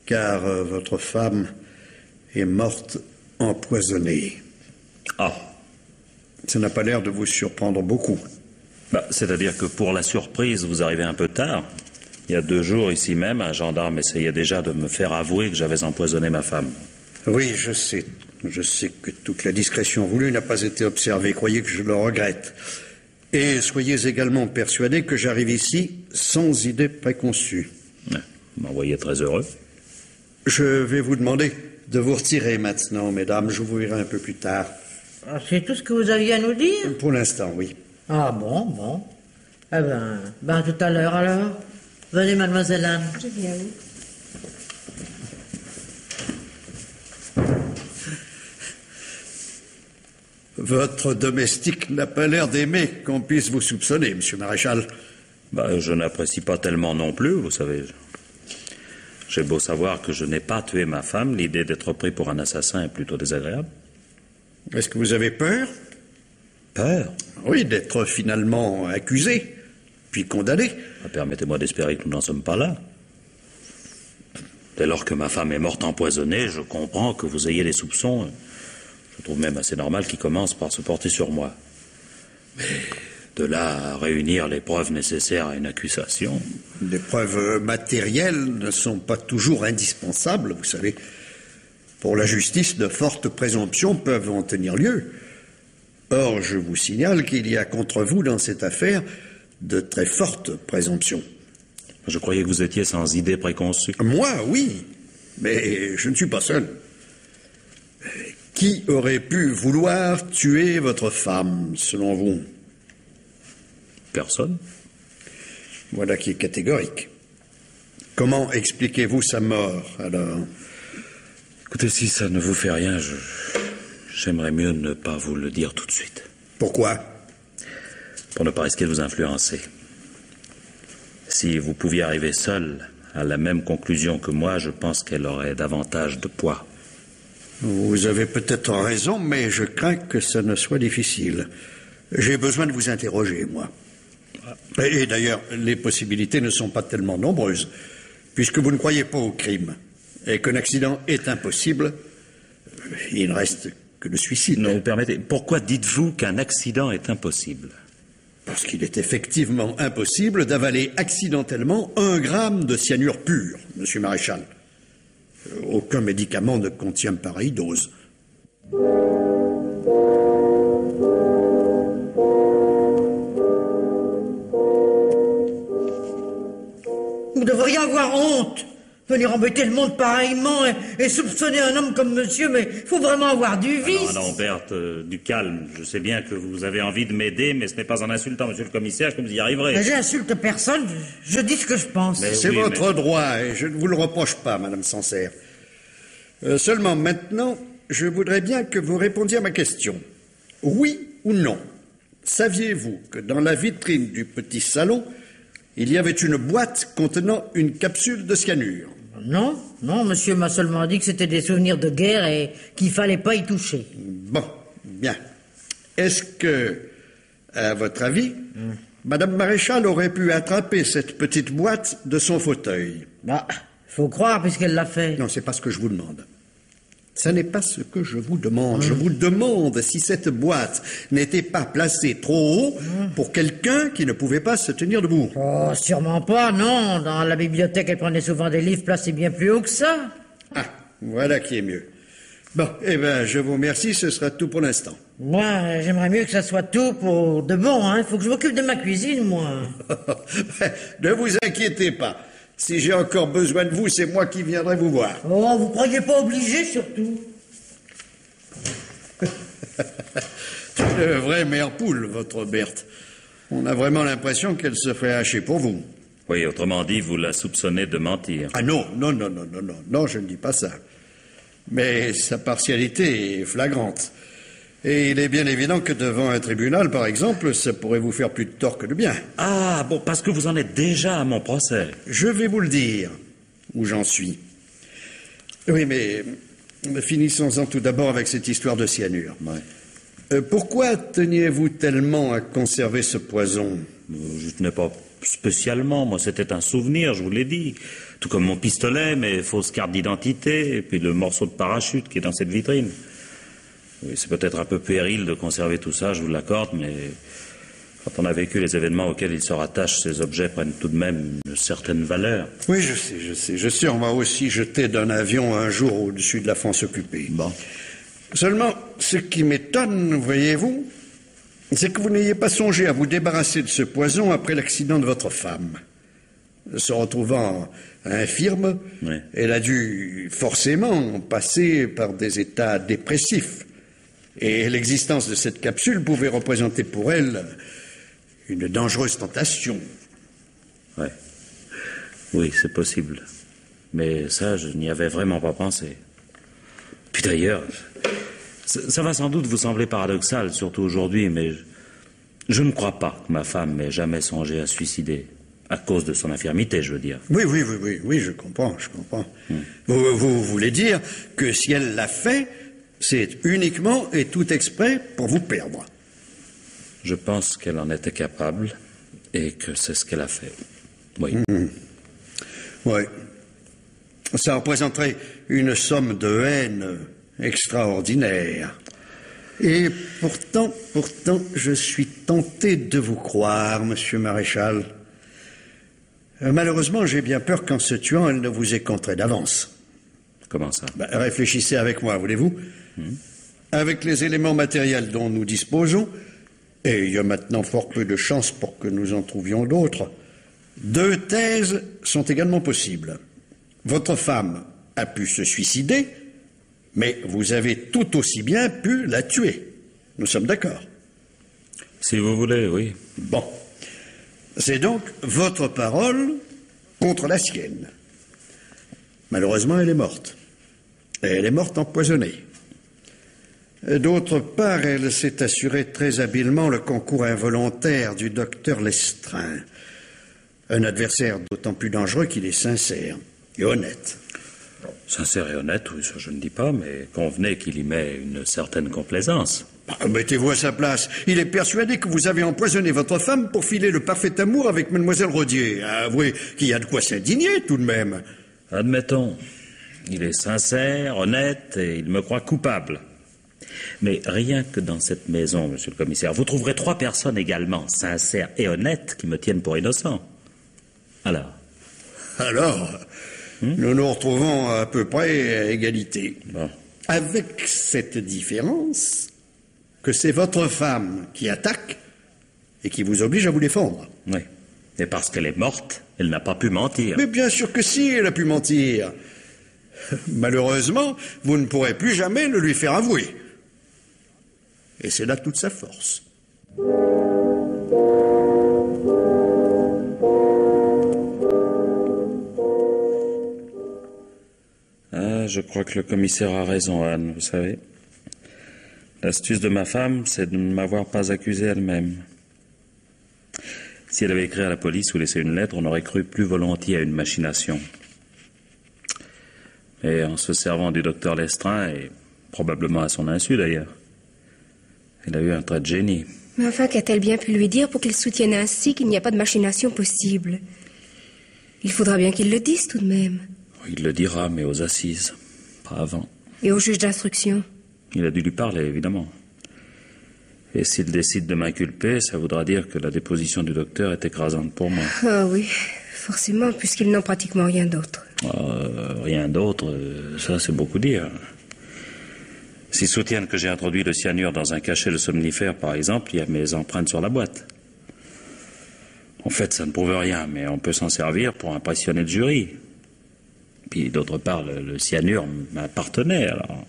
car votre femme est morte empoisonnée. Ah. Ça n'a pas l'air de vous surprendre beaucoup. C'est-à-dire que pour la surprise, vous arrivez un peu tard. Il y a 2 jours, ici même, un gendarme essayait déjà de me faire avouer que j'avais empoisonné ma femme. Oui, je sais. Je sais que toute la discrétion voulue n'a pas été observée. Croyez que je le regrette. Et soyez également persuadés que j'arrive ici sans idée préconçue. Vous m'envoyez très heureux. Je vais vous demander de vous retirer maintenant, mesdames. Je vous verrai un peu plus tard. Ah, c'est tout ce que vous aviez à nous dire? Pour l'instant, oui. Ah bon. Eh ben tout à l'heure alors. Venez, mademoiselle Anne. Je viens, oui. Votre domestique n'a pas l'air d'aimer qu'on puisse vous soupçonner, monsieur Maréchal. Je n'apprécie pas tellement non plus, vous savez. J'ai beau savoir que je n'ai pas tué ma femme, l'idée d'être pris pour un assassin est plutôt désagréable. Est-ce que vous avez peur? Peur? Oui, d'être finalement accusé, puis condamné. Permettez-moi d'espérer que nous n'en sommes pas là. Dès lors que ma femme est morte empoisonnée, je comprends que vous ayez des soupçons. Je trouve même assez normal qu'ils commencent par se porter sur moi. Mais de là à réunir les preuves nécessaires à une accusation... Les preuves matérielles ne sont pas toujours indispensables, vous savez. Pour la justice, de fortes présomptions peuvent en tenir lieu. Or, je vous signale qu'il y a contre vous dans cette affaire de très fortes présomptions. Je croyais que vous étiez sans idée préconçue. Moi, oui, mais je ne suis pas seul. Qui aurait pu vouloir tuer votre femme, selon vous? Personne. Voilà qui est catégorique. Comment expliquez-vous sa mort, alors? Écoutez, si ça ne vous fait rien, j'aimerais mieux ne pas vous le dire tout de suite. Pourquoi? Pour ne pas risquer de vous influencer. Si vous pouviez arriver seul à la même conclusion que moi, je pense qu'elle aurait davantage de poids. Vous avez peut-être raison, mais je crains que ça ne soit difficile. J'ai besoin de vous interroger, moi. Et d'ailleurs, les possibilités ne sont pas tellement nombreuses, puisque vous ne croyez pas au crime, et qu'un accident est impossible, il ne reste que le suicide. Non, vous permettez, pourquoi dites-vous qu'un accident est impossible? Parce qu'il est effectivement impossible d'avaler accidentellement 1 gramme de cyanure pur, monsieur Maréchal. Aucun médicament ne contient pareille dose. Vous devriez avoir honte. Venir embêter le monde pareillement et soupçonner un homme comme monsieur, mais il faut vraiment avoir du vice. Non, Berthe, du calme. Je sais bien que vous avez envie de m'aider, mais ce n'est pas en insultant monsieur le commissaire que vous y arriverez. J'insulte personne, je dis ce que je pense. C'est votre droit, et je ne vous le reproche pas, madame Sancerre. Seulement maintenant, je voudrais bien que vous répondiez à ma question. Oui ou non, saviez-vous que dans la vitrine du petit salon, il y avait une boîte contenant une capsule de cyanure? Non, monsieur m'a seulement dit que c'était des souvenirs de guerre et qu'il fallait pas y toucher. Bon, bien. Est-ce que, à votre avis, Madame Maréchal aurait pu attraper cette petite boîte de son fauteuil? Bah, faut croire puisqu'elle l'a fait. Non, c'est pas ce que je vous demande. Ce n'est pas ce que je vous demande. Je vous demande si cette boîte n'était pas placée trop haut pour quelqu'un qui ne pouvait pas se tenir debout. Oh, sûrement pas, non. Dans la bibliothèque, elle prenait souvent des livres placés bien plus haut que ça. Ah, voilà qui est mieux. Bon, eh ben, je vous remercie, ce sera tout pour l'instant. Moi, j'aimerais mieux que ça soit tout pour de bon, hein. Faut que je m'occupe de ma cuisine, moi. Ne vous inquiétez pas. Si j'ai encore besoin de vous, c'est moi qui viendrai vous voir. Oh, vous croyez pas obligé, surtout. C'est une vraie mère poule, votre Berthe. On a vraiment l'impression qu'elle se ferait hacher pour vous. Oui, autrement dit, vous la soupçonnez de mentir. Ah non, je ne dis pas ça. Mais sa partialité est flagrante. Et il est bien évident que devant un tribunal, par exemple, ça pourrait vous faire plus de tort que de bien. Ah, bon, parce que vous en êtes déjà à mon procès. Je vais vous le dire, où j'en suis. Oui, mais finissons-en tout d'abord avec cette histoire de cyanure. Ouais. Pourquoi teniez-vous tellement à conserver ce poison? Je tenais pas spécialement, moi c'était un souvenir, je vous l'ai dit. Tout comme mon pistolet, mes fausses cartes d'identité, et puis le morceau de parachute qui est dans cette vitrine. Oui, c'est peut-être un peu péril de conserver tout ça, je vous l'accorde, mais quand on a vécu les événements auxquels ils se rattachent, ces objets prennent tout de même une certaine valeur. Oui, je sais, on m'a aussi jeté d'un avion un jour au-dessus de la France occupée. Bon. Seulement, ce qui m'étonne, voyez-vous, c'est que vous n'ayez pas songé à vous débarrasser de ce poison après l'accident de votre femme. Se retrouvant infirme, oui. Elle a dû forcément passer par des états dépressifs. Et l'existence de cette capsule pouvait représenter pour elle une dangereuse tentation. Ouais. Oui, c'est possible. Mais ça, je n'y avais vraiment pas pensé. Puis d'ailleurs, ça va sans doute vous sembler paradoxal, surtout aujourd'hui, mais je ne crois pas que ma femme m'ait jamais songé à se suicider. À cause de son infirmité, je veux dire. Oui, je comprends. Vous voulez dire que si elle l'a fait, c'est uniquement et tout exprès pour vous perdre. Je pense qu'elle en était capable et que c'est ce qu'elle a fait. Oui. Oui. Ça représenterait une somme de haine extraordinaire. Et pourtant, je suis tenté de vous croire, monsieur Maréchal. Malheureusement, j'ai bien peur qu'en se tuant, elle ne vous ait contré d'avance. Comment ça? Réfléchissez avec moi, voulez-vous? Avec les éléments matériels dont nous disposons, et il y a maintenant fort peu de chances pour que nous en trouvions d'autres, 2 thèses sont également possibles. Votre femme a pu se suicider, mais vous avez tout aussi bien pu la tuer. Nous sommes d'accord? Si vous voulez, oui. Bon. C'est donc votre parole contre la sienne. Malheureusement, elle est morte. Et elle est morte empoisonnée. D'autre part, elle s'est assurée très habilement le concours involontaire du docteur Lestrin. Un adversaire d'autant plus dangereux qu'il est sincère et honnête. Sincère et honnête, oui, ça je ne dis pas, mais convenez qu'il y met une certaine complaisance. Mettez-vous à sa place. Il est persuadé que vous avez empoisonné votre femme pour filer le parfait amour avec mademoiselle Rodier. Avouez qu'il y a de quoi s'indigner, tout de même. Admettons. Il est sincère, honnête, et il me croit coupable. Mais rien que dans cette maison, monsieur le commissaire, vous trouverez 3 personnes également sincères et honnêtes qui me tiennent pour innocent. Alors, nous nous retrouvons à peu près à égalité. Bon. Avec cette différence que c'est votre femme qui attaque et qui vous oblige à vous défendre. Oui. Et parce qu'elle est morte, elle n'a pas pu mentir. Mais bien sûr que si, elle a pu mentir. Malheureusement, vous ne pourrez plus jamais le lui faire avouer. Et c'est là toute sa force. Ah, je crois que le commissaire a raison, Anne, vous savez. L'astuce de ma femme, c'est de ne m'avoir pas accusé elle-même. Si elle avait écrit à la police ou laissé une lettre, on aurait cru plus volontiers à une machination. Et en se servant du docteur Lestrin, et probablement à son insu d'ailleurs. Il a eu un trait de génie. Mais enfin, qu'a-t-elle bien pu lui dire pour qu'il soutienne ainsi qu'il n'y a pas de machination possible? Il faudra bien qu'il le dise tout de même. Il le dira, mais aux assises, pas avant. Et au juge d'instruction? Il a dû lui parler, évidemment. Et s'il décide de m'inculper, ça voudra dire que la déposition du docteur est écrasante pour moi. Ah oui, forcément, puisqu'ils n'ont pratiquement rien d'autre. Rien d'autre, ça c'est beaucoup dire. S'ils soutiennent que j'ai introduit le cyanure dans un cachet de somnifère, par exemple, il y a mes empreintes sur la boîte. En fait, ça ne prouve rien, mais on peut s'en servir pour impressionner le jury. Puis d'autre part, le cyanure m'appartenait, alors.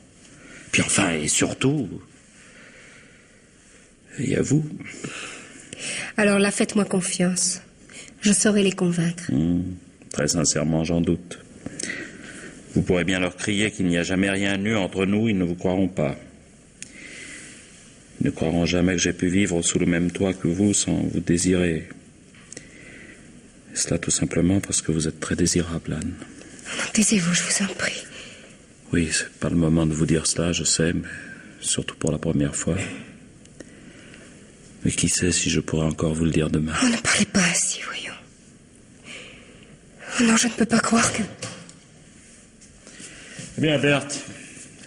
Puis enfin, et surtout, il y a vous. Alors là, faites-moi confiance. Je saurai les convaincre. Très sincèrement, j'en doute. Vous pourrez bien leur crier qu'il n'y a jamais rien eu entre nous, ils ne vous croiront pas. Ils ne croiront jamais que j'ai pu vivre sous le même toit que vous sans vous désirer. Et cela tout simplement parce que vous êtes très désirable, Anne. Taisez-vous, je vous en prie. Oui, c'est pas le moment de vous dire cela, je sais, mais surtout pour la première fois. Mais qui sait si je pourrais encore vous le dire demain. Oh, ne parlez pas ainsi, voyons. Oh non, je ne peux pas croire que... Eh bien, Berthe,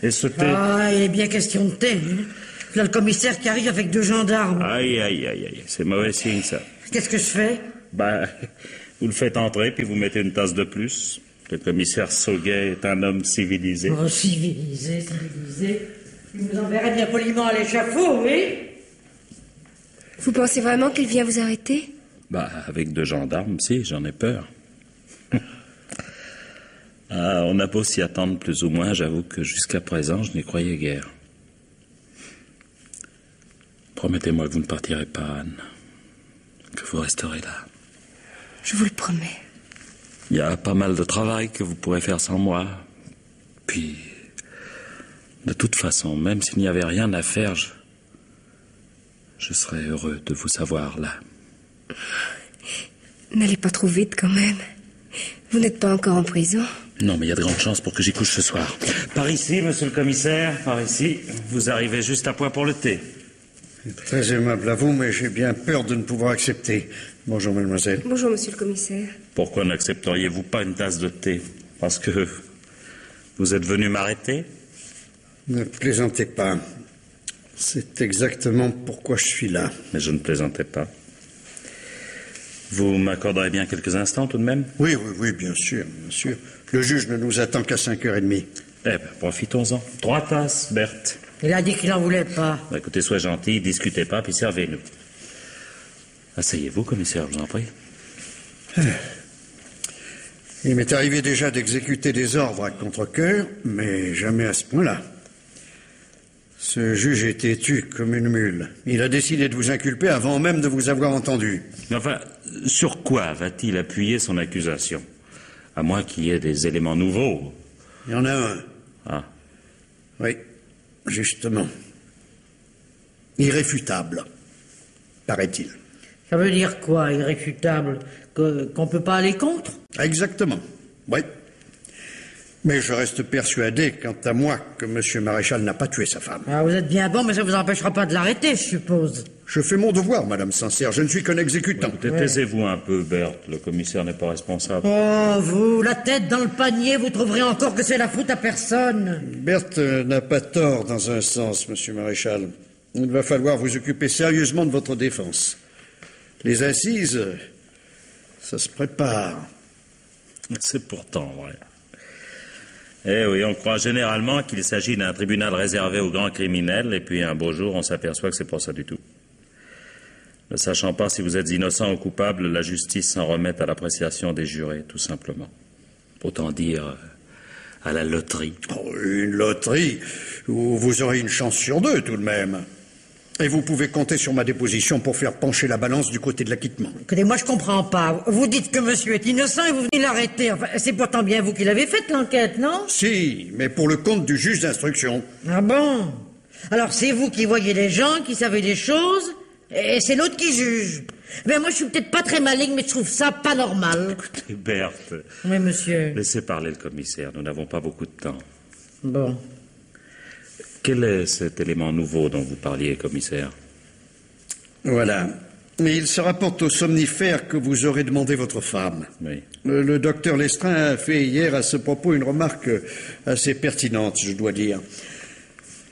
et ce thé... Ah, il est bien question de thé. Hein. Là, le commissaire qui arrive avec 2 gendarmes. Aïe, aïe, aïe, aïe, c'est mauvais signe, ça. Qu'est-ce que je fais? Vous le faites entrer, puis vous mettez une tasse de plus. Le commissaire Sauguet est un homme civilisé. Oh, civilisé. Il nous enverrait bien poliment à l'échafaud, oui? Vous pensez vraiment qu'il vient vous arrêter? Avec 2 gendarmes, si, j'en ai peur. On a beau s'y attendre plus ou moins, j'avoue que jusqu'à présent, je n'y croyais guère. Promettez-moi que vous ne partirez pas, Anne. Que vous resterez là. Je vous le promets. Il y a pas mal de travail que vous pourrez faire sans moi. Puis, de toute façon, même s'il n'y avait rien à faire, je serais heureux de vous savoir là. N'allez pas trop vite quand même. Vous n'êtes pas encore en prison. Non, mais il y a de grandes chances pour que j'y couche ce soir. Par ici, monsieur le commissaire, par ici. Vous arrivez juste à point pour le thé. Très aimable à vous, mais j'ai bien peur de ne pouvoir accepter. Bonjour, mademoiselle. Bonjour, monsieur le commissaire. Pourquoi n'accepteriez-vous pas une tasse de thé? Parce que vous êtes venu m'arrêter? Ne plaisantez pas. C'est exactement pourquoi je suis là. Mais je ne plaisantais pas. Vous m'accorderez bien quelques instants tout de même? Oui, bien sûr. Le juge ne nous attend qu'à 5h30. Profitons-en. 3 tasses, Berthe. Il a dit qu'il n'en voulait pas. Écoutez, soyez gentil, discutez pas, puis servez-nous. Asseyez-vous, commissaire, je vous en prie. Il m'est arrivé déjà d'exécuter des ordres à contre-cœur, mais jamais à ce point-là. Ce juge est têtu comme une mule. Il a décidé de vous inculper avant même de vous avoir entendu. Enfin, sur quoi va-t-il appuyer son accusation? À moins qu'il y ait des éléments nouveaux. Il y en a un. Ah. Oui, justement. Irréfutable, paraît-il. Ça veut dire quoi, irréfutable? Qu'on peut pas aller contre? Exactement, oui. Mais je reste persuadé, quant à moi, que M. Maréchal n'a pas tué sa femme. Ah, vous êtes bien bon, mais ça vous empêchera pas de l'arrêter, je suppose. Je fais mon devoir, Madame Sincère. Je ne suis qu'un exécutant. Écoutez, taisez-vous un peu, Berthe. Le commissaire n'est pas responsable. Oh, vous, la tête dans le panier, vous trouverez encore que c'est la faute à personne. Berthe n'a pas tort dans un sens, M. Maréchal. Il va falloir vous occuper sérieusement de votre défense. Les assises, ça se prépare. C'est pourtant vrai. Eh oui, on croit généralement qu'il s'agit d'un tribunal réservé aux grands criminels, et puis un beau jour, on s'aperçoit que c'est pas ça du tout. Ne sachant pas si vous êtes innocent ou coupable, la justice s'en remet à l'appréciation des jurés, tout simplement. Autant dire à la loterie. Oh, une loterie où vous aurez une chance sur 2, tout de même. Et vous pouvez compter sur ma déposition pour faire pencher la balance du côté de l'acquittement. Écoutez, moi je comprends pas. Vous dites que monsieur est innocent et vous venez l'arrêter. Enfin, c'est pourtant bien vous qui l'avez faite, l'enquête, non? Si, mais pour le compte du juge d'instruction. Ah bon? Alors c'est vous qui voyez les gens, qui savez les choses, Et c'est l'autre qui juge. Mais moi, je suis peut-être pas très maligne, mais je trouve ça pas normal. Écoutez, Berthe, Oui, monsieur. laissez parler le commissaire, nous n'avons pas beaucoup de temps. Bon. Quel est cet élément nouveau dont vous parliez, commissaire? Voilà. Et il se rapporte au somnifère que vous aurez demandé votre femme. Oui. Le docteur Lestrin a fait hier à ce propos une remarque assez pertinente, je dois dire.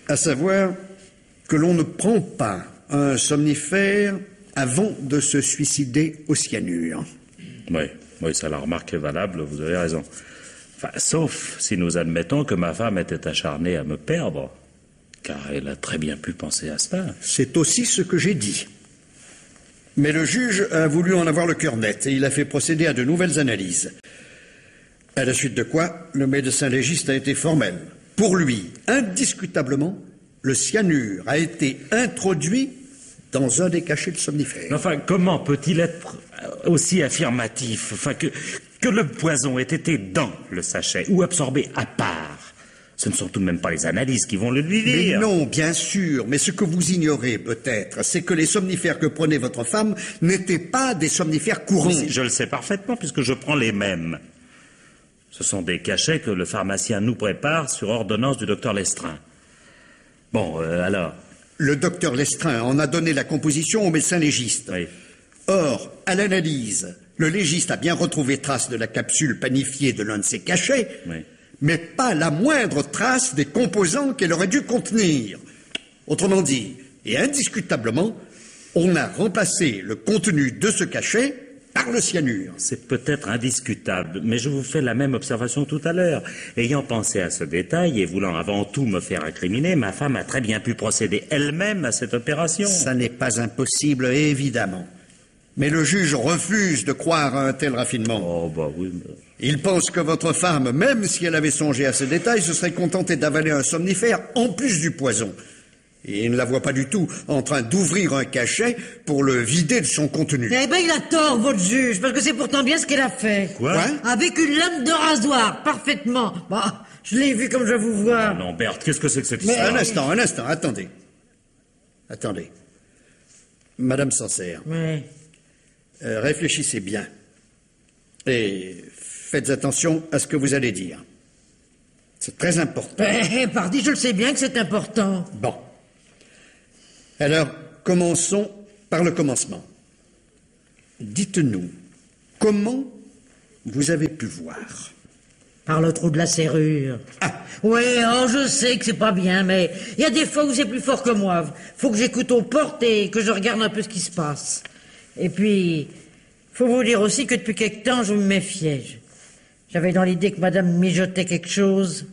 À savoir que l'on ne prend pas un somnifère avant de se suicider au cyanure. Oui, ça, la remarque est valable, vous avez raison. Enfin, sauf si nous admettons que ma femme était acharnée à me perdre, car elle a très bien pu penser à cela. C'est aussi ce que j'ai dit. Mais le juge a voulu en avoir le cœur net et il a fait procéder à de nouvelles analyses. À la suite de quoi, le médecin légiste a été formel. Pour lui, indiscutablement, le cyanure a été introduit dans un des cachets de somnifères. Enfin, comment peut-il être aussi affirmatif? Enfin, que le poison ait été dans le sachet ou absorbé à part. Ce ne sont tout de même pas les analyses qui vont le lui dire. Mais non, bien sûr. Mais ce que vous ignorez peut-être, c'est que les somnifères que prenait votre femme n'étaient pas des somnifères courants. Oui, je le sais parfaitement puisque je prends les mêmes. Ce sont des cachets que le pharmacien nous prépare sur ordonnance du docteur Lestrin. Bon, alors... Le docteur Lestrin en a donné la composition au médecin légiste. Oui. Or, à l'analyse, le légiste a bien retrouvé trace de la capsule panifiée de l'un de ces cachets, Oui. mais pas la moindre trace des composants qu'elle aurait dû contenir. Autrement dit, et indiscutablement, on a remplacé le contenu de ce cachet par le cyanure. C'est peut-être indiscutable, mais je vous fais la même observation tout à l'heure. Ayant pensé à ce détail et voulant avant tout me faire incriminer, ma femme a très bien pu procéder elle-même à cette opération. Ça n'est pas impossible, évidemment. Mais le juge refuse de croire à un tel raffinement. Oh, bah oui, mais... Il pense que votre femme, même si elle avait songé à ces détails, se serait contentée d'avaler un somnifère en plus du poison. Et il ne la voit pas du tout en train d'ouvrir un cachet pour le vider de son contenu. Eh ben, il a tort, votre juge, parce que c'est pourtant bien ce qu'elle a fait. Quoi? Avec une lame de rasoir, parfaitement. Bah, je l'ai vu comme je vous vois. Non, Berthe, qu'est-ce que c'est que cette Mais histoire? un instant, attendez. Attendez. Madame Sancerre, Oui. réfléchissez bien. Et faites attention à ce que vous allez dire. C'est très important. Pardi, je le sais bien que c'est important. Bon. Alors, commençons par le commencement. Dites-nous, comment vous avez pu voir? Par le trou de la serrure. Ah. Oui, oh, je sais que c'est pas bien, mais il y a des fois où c'est plus fort que moi. Faut que j'écoute aux portes et que je regarde un peu ce qui se passe. Et puis, faut vous dire aussi que depuis quelque temps, je me méfiais. J'avais dans l'idée que madame mijotait quelque chose.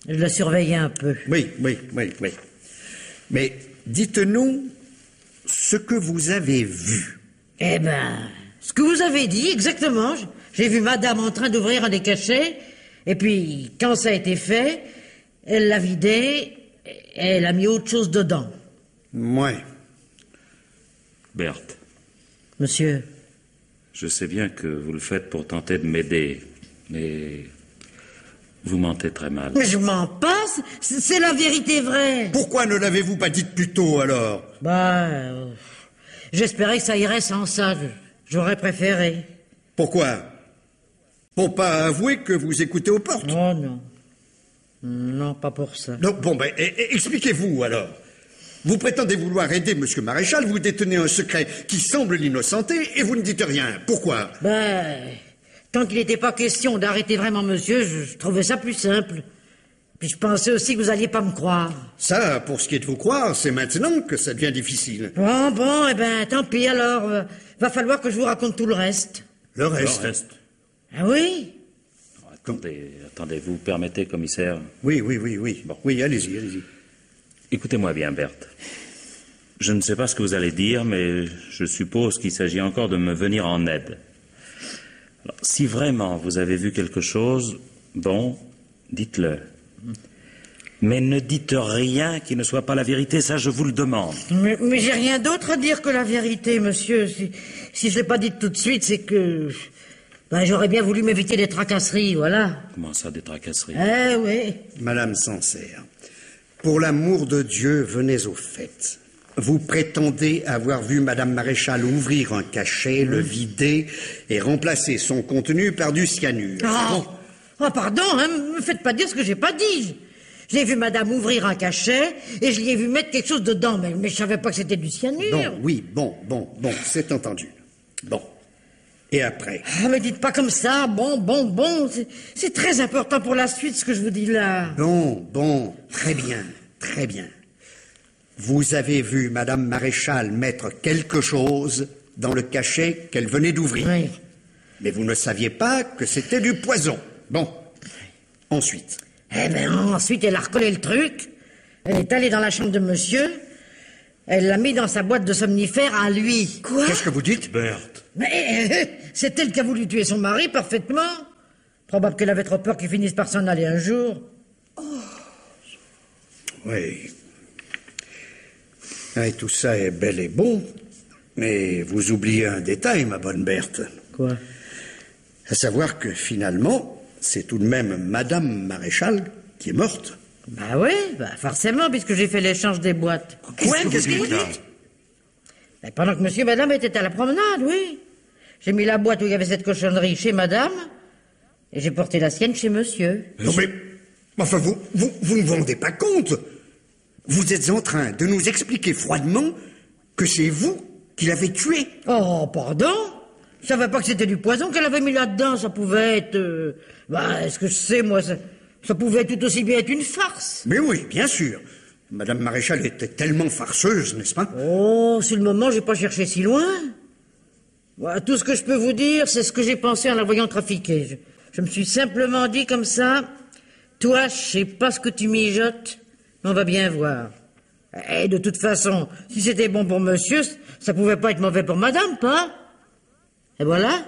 Je la surveillais un peu. Oui. Mais dites-nous ce que vous avez vu. Eh ben, ce que vous avez dit, exactement. J'ai vu madame en train d'ouvrir un des cachets, et puis, quand ça a été fait, elle l'a vidé, et elle a mis autre chose dedans. Ouais. Berthe, Monsieur, je sais bien que vous le faites pour tenter de m'aider, mais vous mentez très mal. mais je m'en passe, c'est la vérité vraie. Pourquoi ne l'avez-vous pas dit plus tôt, alors? J'espérais que ça irait sans ça, j'aurais préféré. Pourquoi? Pour pas avouer que vous écoutez aux portes? Oh non, non, pas pour ça. Non, bon, ben, expliquez-vous, alors. Vous prétendez vouloir aider Monsieur Maréchal, vous détenez un secret qui semble l'innocenter, et vous ne dites rien. Pourquoi? Tant qu'il n'était pas question d'arrêter vraiment monsieur, je trouvais ça plus simple. Puis je pensais aussi que vous alliez pas me croire. Ça, pour ce qui est de vous croire, c'est maintenant que ça devient difficile. Bon, eh ben, tant pis alors. Va falloir que je vous raconte tout le reste. Le reste? Ah oui? Attendez, vous permettez, commissaire? Oui. Bon. Oui, allez-y. Écoutez-moi bien, Berthe. Je ne sais pas ce que vous allez dire, mais je suppose qu'il s'agit encore de me venir en aide. Alors, si vraiment vous avez vu quelque chose, bon, dites-le. Mais ne dites rien qui ne soit pas la vérité, ça je vous le demande. Mais j'ai rien d'autre à dire que la vérité, monsieur. Si je l'ai pas dit tout de suite, c'est que... j'aurais bien voulu m'éviter des tracasseries, voilà. Comment ça, des tracasseries? Eh oui. Madame Sancerre, pour l'amour de Dieu, venez au fait. vous prétendez avoir vu Madame Maréchal ouvrir un cachet, le vider et remplacer son contenu par du cyanure. Oh, pardon, hein, me faites pas dire ce que j'ai pas dit. J'ai vu madame ouvrir un cachet et je l'y ai vu mettre quelque chose dedans, mais je savais pas que c'était du cyanure. Bon, oui, bon, c'est entendu. Bon. Et après? Ah, mais dites pas comme ça, bon, c'est très important pour la suite ce que je vous dis là. Bon, très bien. Vous avez vu Madame Maréchal mettre quelque chose dans le cachet qu'elle venait d'ouvrir. Oui. Mais vous ne saviez pas que c'était du poison. Bon. Ensuite? Eh ben, ensuite, elle a recollé le truc. Elle est allée dans la chambre de monsieur. Elle l'a mis dans sa boîte de somnifères à lui. Quoi? Qu'est-ce que vous dites? Berthe. Mais c'est elle qui a voulu tuer son mari, parfaitement. Probable qu'elle avait trop peur qu'il finisse par s'en aller un jour. Oui. Et tout ça est bel et bon, mais vous oubliez un détail, ma bonne Berthe. Quoi? À savoir que finalement, c'est tout de même Madame Maréchal qui est morte. Bah oui, forcément, puisque j'ai fait l'échange des boîtes. Qu'est-ce que vous dites? Ben, pendant que monsieur et madame étaient à la promenade, oui. J'ai mis la boîte où il y avait cette cochonnerie chez madame, et j'ai porté la sienne chez monsieur. Non mais, enfin, vous ne vous rendez pas compte? Vous êtes en train de nous expliquer froidement que c'est vous qui l'avez tué. Oh, pardon? Je savais pas que c'était du poison qu'elle avait mis là-dedans, ça pouvait être... est-ce que je sais, moi, ça pouvait tout aussi bien être une farce. Mais oui, bien sûr. Madame Maréchal était tellement farceuse, n'est-ce pas? Oh, sur le moment, j'ai pas cherché si loin. Tout ce que je peux vous dire, c'est ce que j'ai pensé en la voyant trafiquer. Je me suis simplement dit comme ça, toi, je sais pas ce que tu mijotes, mais on va bien voir. Et de toute façon, si c'était bon pour monsieur, ça pouvait pas être mauvais pour madame, pas? Et voilà.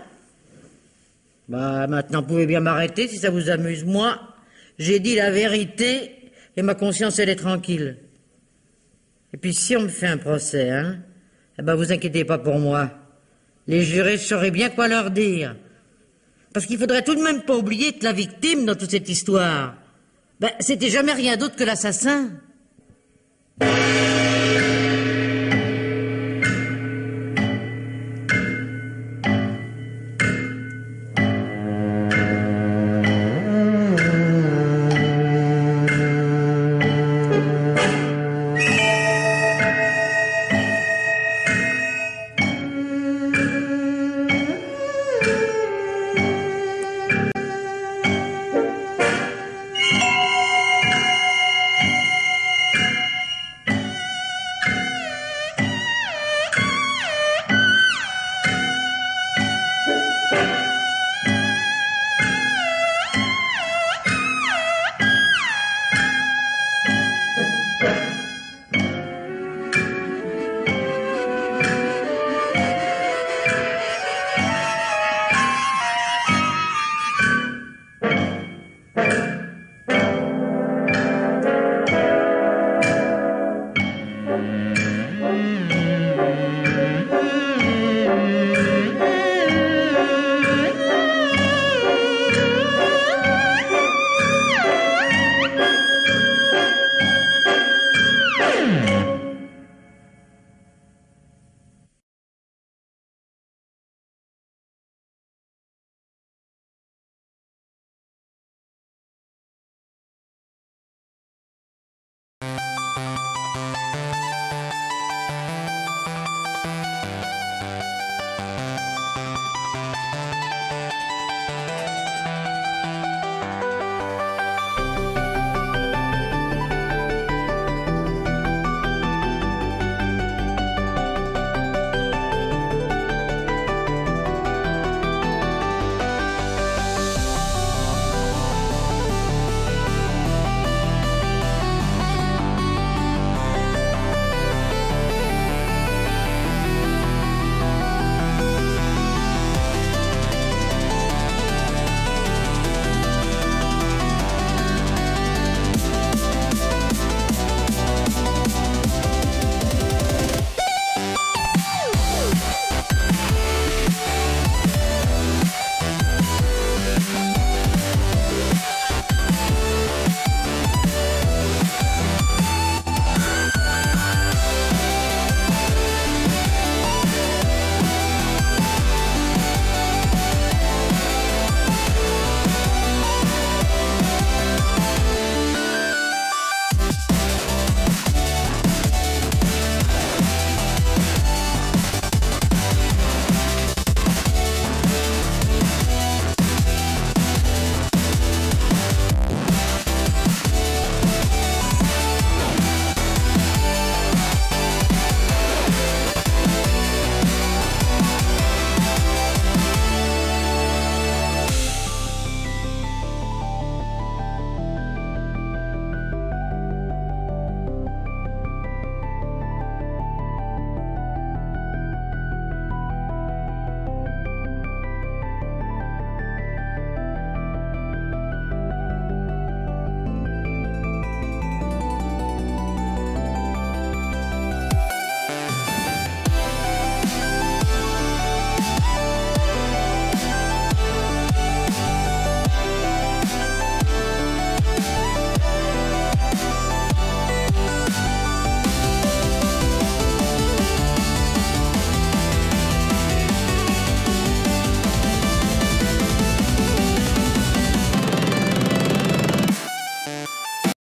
Maintenant, vous pouvez bien m'arrêter si ça vous amuse. Moi, j'ai dit la vérité et ma conscience, elle est tranquille. Et puis, si on me fait un procès, hein, vous inquiétez pas pour moi. Les jurés sauraient bien quoi leur dire. Parce qu'il faudrait tout de même pas oublier que la victime dans toute cette histoire, c'était jamais rien d'autre que l'assassin.